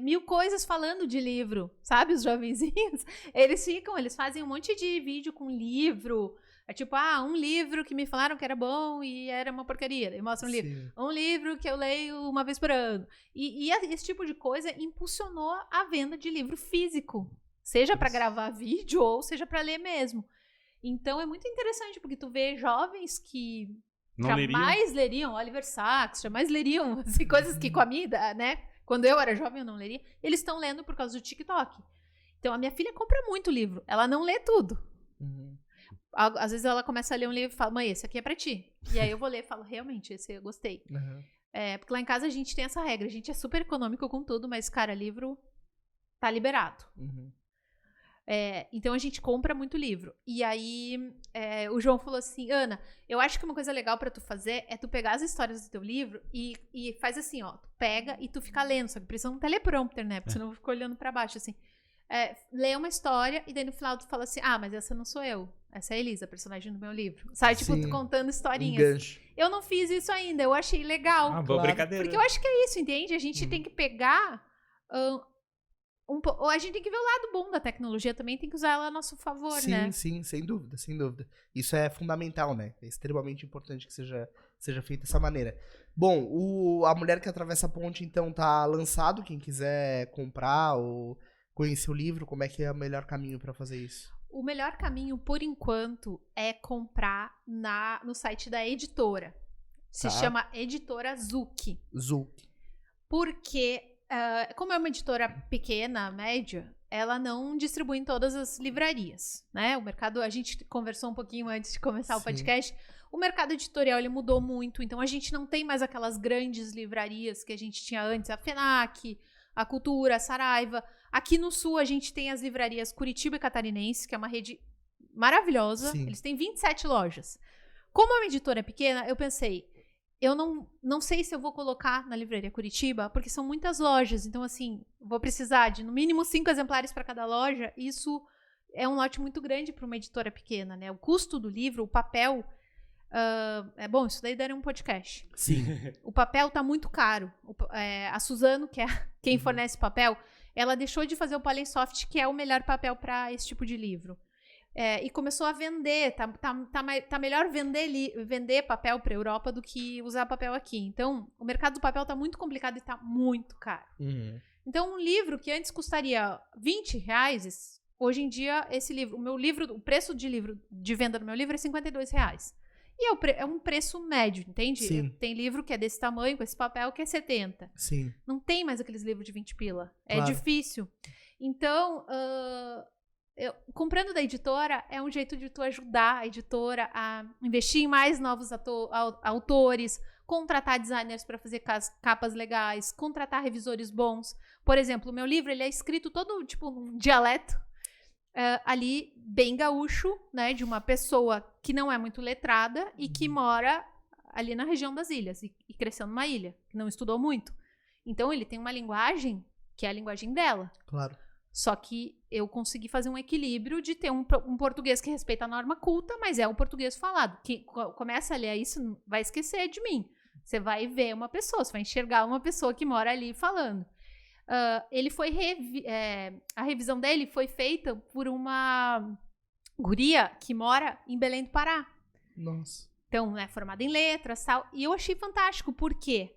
A: 1000 coisas falando de livro, sabe? Os jovenzinhos, eles fazem um monte de vídeo com livro, tipo, um livro que me falaram que era bom e era uma porcaria, daí mostra um livro. Um livro que eu leio uma vez por ano. E esse tipo de coisa impulsionou a venda de livro físico. Seja para gravar vídeo ou seja para ler mesmo. Então é muito interessante, porque tu vê jovens que jamais leriam Oliver Sacks, jamais leriam assim, coisas que com a minha, né? Quando eu era jovem eu não leria. Eles estão lendo por causa do TikTok. Então a minha filha compra muito livro. Ela não lê tudo. Às vezes ela começa a ler um livro e fala, mãe, esse aqui é pra ti. E aí eu vou ler e falo, realmente, esse eu gostei. Porque lá em casa a gente tem essa regra. A gente é super econômico com tudo, mas, cara, livro tá liberado. Então a gente compra muito livro. E aí o João falou assim, Ana, eu acho que uma coisa legal pra tu fazer é tu pegar as histórias do teu livro e faz assim, ó, tu pega e tu fica lendo, só que precisa um teleprompter, né? Porque senão eu fico olhando pra baixo, assim. Lê uma história e daí no final tu fala assim, mas essa não sou eu, essa é a Elisa, a personagem do meu livro. Sabe, tipo, tu contando historinhas. Eu não fiz isso ainda, eu achei legal.
C: Boa brincadeira.
A: Porque eu acho que é isso, entende? A gente tem que pegar... a gente tem que ver o lado bom da tecnologia também, tem que usar ela a nosso favor, né?
B: Sim, sem dúvida, sem dúvida. Isso é fundamental, né? É extremamente importante que seja feito dessa maneira. Bom, A Mulher que Atravessa a Ponte, então, tá lançado. Quem quiser comprar ou conhecer o livro, como é que é o melhor caminho para fazer isso?
A: O melhor caminho, por enquanto, é comprar no site da editora. Se chama Editora Zuc. Porque... como é uma editora pequena, média, ela não distribui em todas as livrarias, né? O mercado, a gente conversou um pouquinho antes de começar o podcast, O mercado editorial, ele mudou muito, então a gente não tem mais aquelas grandes livrarias que a gente tinha antes, a FENAC, a Cultura, a Saraiva. Aqui no Sul, a gente tem as livrarias Curitiba e Catarinense, que é uma rede maravilhosa.
B: Sim.
A: Eles têm 27 lojas. Como a minha editora é pequena, eu pensei, eu não sei se eu vou colocar na livraria Curitiba, porque são muitas lojas, então assim, vou precisar de no mínimo 5 exemplares para cada loja. Isso é um lote muito grande para uma editora pequena, né? O custo do livro, o papel, é bom, isso daí daria um podcast.
B: Sim.
A: O papel tá muito caro. A Suzano, que é quem fornece papel, ela deixou de fazer o Palensoft, que é o melhor papel para esse tipo de livro. E começou a vender. Tá melhor vender papel para a Europa do que usar papel aqui. Então, o mercado do papel tá muito complicado e tá muito caro.
B: Uhum.
A: Então, um livro que antes custaria R$20, hoje em dia, o preço de venda do meu livro é R$52. E é um preço médio, entende?
B: Sim.
A: Tem livro que é desse tamanho, com esse papel, que é 70.
B: Sim.
A: Não tem mais aqueles livros de 20 pila. É
B: Claro.
A: difícil. Então, comprando da editora é um jeito de tu ajudar a editora a investir em mais novos autores, contratar designers para fazer capas legais, contratar revisores bons. Por exemplo, o meu livro ele é escrito todo tipo num dialeto ali bem gaúcho, né, de uma pessoa que não é muito letrada e que mora ali na região das ilhas e cresceu numa ilha, que não estudou muito. Então ele tem uma linguagem que é a linguagem dela.
B: Claro.
A: Só que eu consegui fazer um equilíbrio de ter um português que respeita a norma culta, mas é o português falado. Quem começa a ler isso vai esquecer de mim. Você vai ver uma pessoa, você vai enxergar uma pessoa que mora ali falando. Ele foi a revisão dele foi feita por uma guria que mora em Belém do Pará.
B: Nossa.
A: Então, né, formada em letras e tal. E eu achei fantástico, porque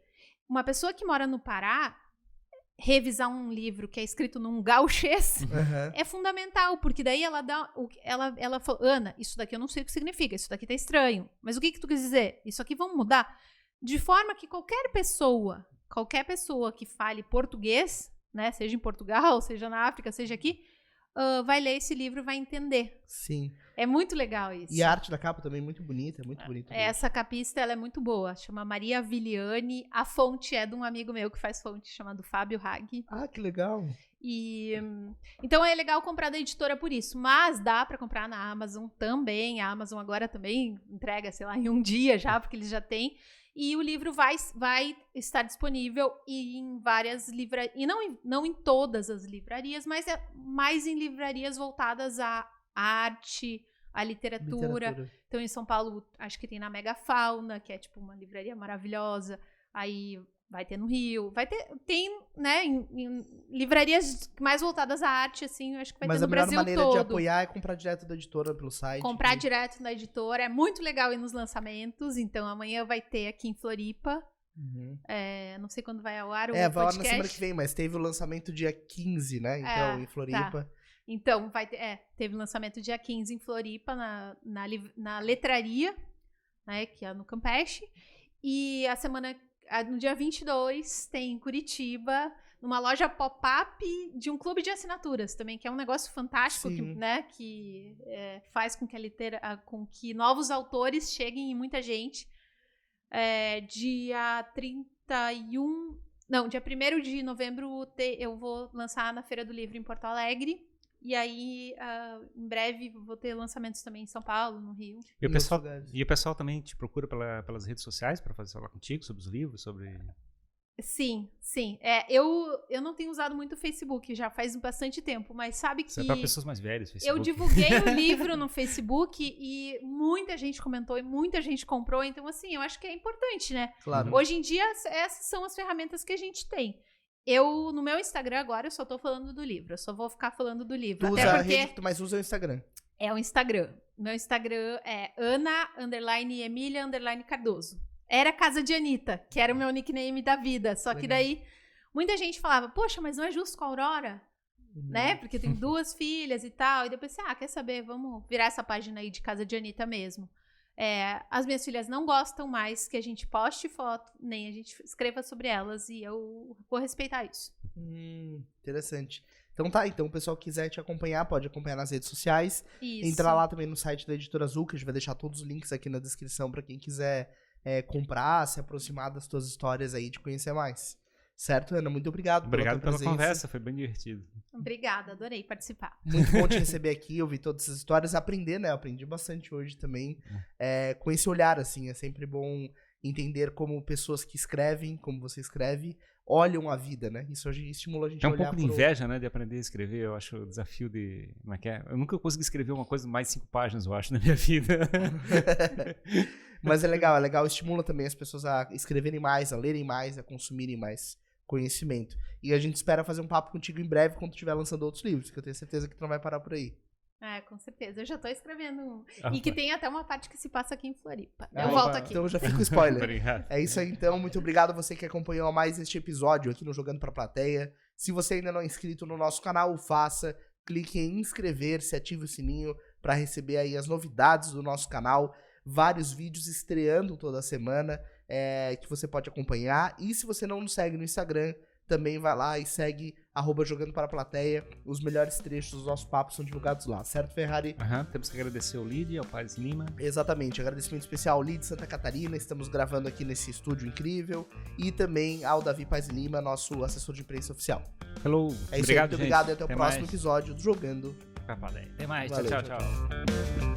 A: uma pessoa que mora no Pará revisar um livro que é escrito num gauchês é fundamental, porque daí ela falou, Ana, isso daqui eu não sei o que significa, isso daqui tá estranho, mas o que tu quis dizer? Isso aqui vamos mudar? De forma que qualquer pessoa que fale português, né, seja em Portugal, seja na África, seja aqui, vai ler esse livro e vai entender.
B: Sim.
A: É muito legal isso.
B: E a arte da capa também é muito bonita, muito bonita.
A: Essa capista, ela é muito boa. Chama Maria Viliani. A fonte é de um amigo meu que faz fonte, chamado Fábio Hag.
B: Ah, que legal.
A: Então é legal comprar da editora por isso. Mas dá pra comprar na Amazon também. A Amazon agora também entrega, sei lá, em um dia já, porque eles já têm. E o livro vai estar disponível em várias livrarias. E não em todas as livrarias, mas mais em livrarias voltadas à arte, à literatura. Então, em São Paulo, acho que tem na Megafauna, que é tipo uma livraria maravilhosa. Aí vai ter no Rio. Tem, né, em livrarias mais voltadas à arte, assim, acho que vai ter no Brasil todo.
B: Mas a melhor maneira de apoiar é comprar direto da editora pelo site.
A: Comprar direto na editora. É muito legal ir nos lançamentos. Então, amanhã vai ter aqui em Floripa. Não sei quando vai ao ar o podcast.
B: Vai ao ar na semana que vem, mas teve o lançamento dia 15, né? Então, em Floripa.
A: Tá. Então, teve o lançamento dia 15 em Floripa, na letraria, né, que é no Campeche. E no dia 22 tem em Curitiba, numa loja pop-up de um clube de assinaturas também, que é um negócio fantástico, que faz com que novos autores cheguem em muita gente. Dia 1º de novembro eu vou lançar na Feira do Livro em Porto Alegre. E aí, em breve, vou ter lançamentos também em São Paulo, no Rio.
C: E o pessoal também te procura pelas redes sociais para falar contigo sobre os livros, sobre...
A: Sim. Eu não tenho usado muito o Facebook, já faz bastante tempo, mas sabe que...
C: Isso é para pessoas mais velhas, Facebook.
A: Eu divulguei o livro no Facebook e muita gente comentou e muita gente comprou, então assim, eu acho que é importante, né?
B: Claro.
A: Hoje em dia, essas são as ferramentas que a gente tem. No meu Instagram agora, eu só tô falando do livro. Eu só vou ficar falando do livro.
B: Tu usa a rede que tu mais usa é o Instagram.
A: É o Instagram. Meu Instagram é Ana_Emilia_Cardoso. Era Casa de Anitta, que era o meu nickname da vida. Só que daí, muita gente falava, poxa, mas não é justo com a Aurora? Né? Porque eu tenho 2 filhas e tal. E depois pensei, quer saber? Vamos virar essa página aí de Casa de Anitta mesmo. As minhas filhas não gostam mais que a gente poste foto, nem a gente escreva sobre elas, e eu vou respeitar isso.
B: Interessante. Então tá, então o pessoal que quiser te acompanhar, pode acompanhar nas redes sociais.
A: Isso.
B: Entra lá também no site da Editora Azul, que a gente vai deixar todos os links aqui na descrição pra quem quiser comprar, se aproximar das tuas histórias aí, de conhecer mais. Certo, Ana? Muito obrigado
C: Obrigado
B: pela tua
C: pela
B: presença.
C: conversa, foi bem divertido.
A: Obrigada, adorei participar.
B: Muito bom te receber aqui, ouvir todas essas histórias, aprender, né? Eu aprendi bastante hoje também, com esse olhar, assim, é sempre bom entender como pessoas que escrevem, como você escreve, olham a vida, né? Isso hoje estimula a gente
C: É
B: a
C: um
B: olhar
C: pouco de inveja, né, de aprender a escrever. Eu acho o desafio de... Como é que é? Eu nunca consegui escrever uma coisa de mais de 5 páginas, eu acho, na minha vida.
B: Mas é legal, estimula também as pessoas a escreverem mais, a lerem mais, a consumirem mais conhecimento. E a gente espera fazer um papo contigo em breve quando tu estiver lançando outros livros, que eu tenho certeza que tu não vai parar por aí.
A: Com certeza. Eu já tô escrevendo um.
C: Ah,
A: E que tem até uma parte que se passa aqui em Floripa. Eu
B: Opa,
A: volto aqui.
B: Então já fica o spoiler.
C: Obrigado.
B: É isso aí, então. Muito obrigado a você que acompanhou mais este episódio aqui no Jogando Pra Plateia. Se você ainda não é inscrito no nosso canal, o faça. Clique em inscrever-se, ative o sininho para receber aí as novidades do nosso canal. Vários vídeos estreando toda semana que você pode acompanhar. E se você não nos segue no Instagram, também vai lá e segue @Jogando Para a Plateia. Os melhores trechos dos nossos papos são divulgados lá, certo, Ferrari?
C: Temos que agradecer ao Lid, ao Paris Lima.
B: Exatamente, agradecimento especial ao Lid Santa Catarina, estamos gravando aqui nesse estúdio incrível, e também ao Davi Paz Lima, nosso assessor de imprensa oficial.
C: Hello.
B: É isso aí,
C: Obrigado,
B: muito obrigado e
C: gente.
B: até o
C: Até
B: próximo
C: mais.
B: episódio do Jogando.
C: Até mais.
B: Valeu,
C: Tchau, tchau.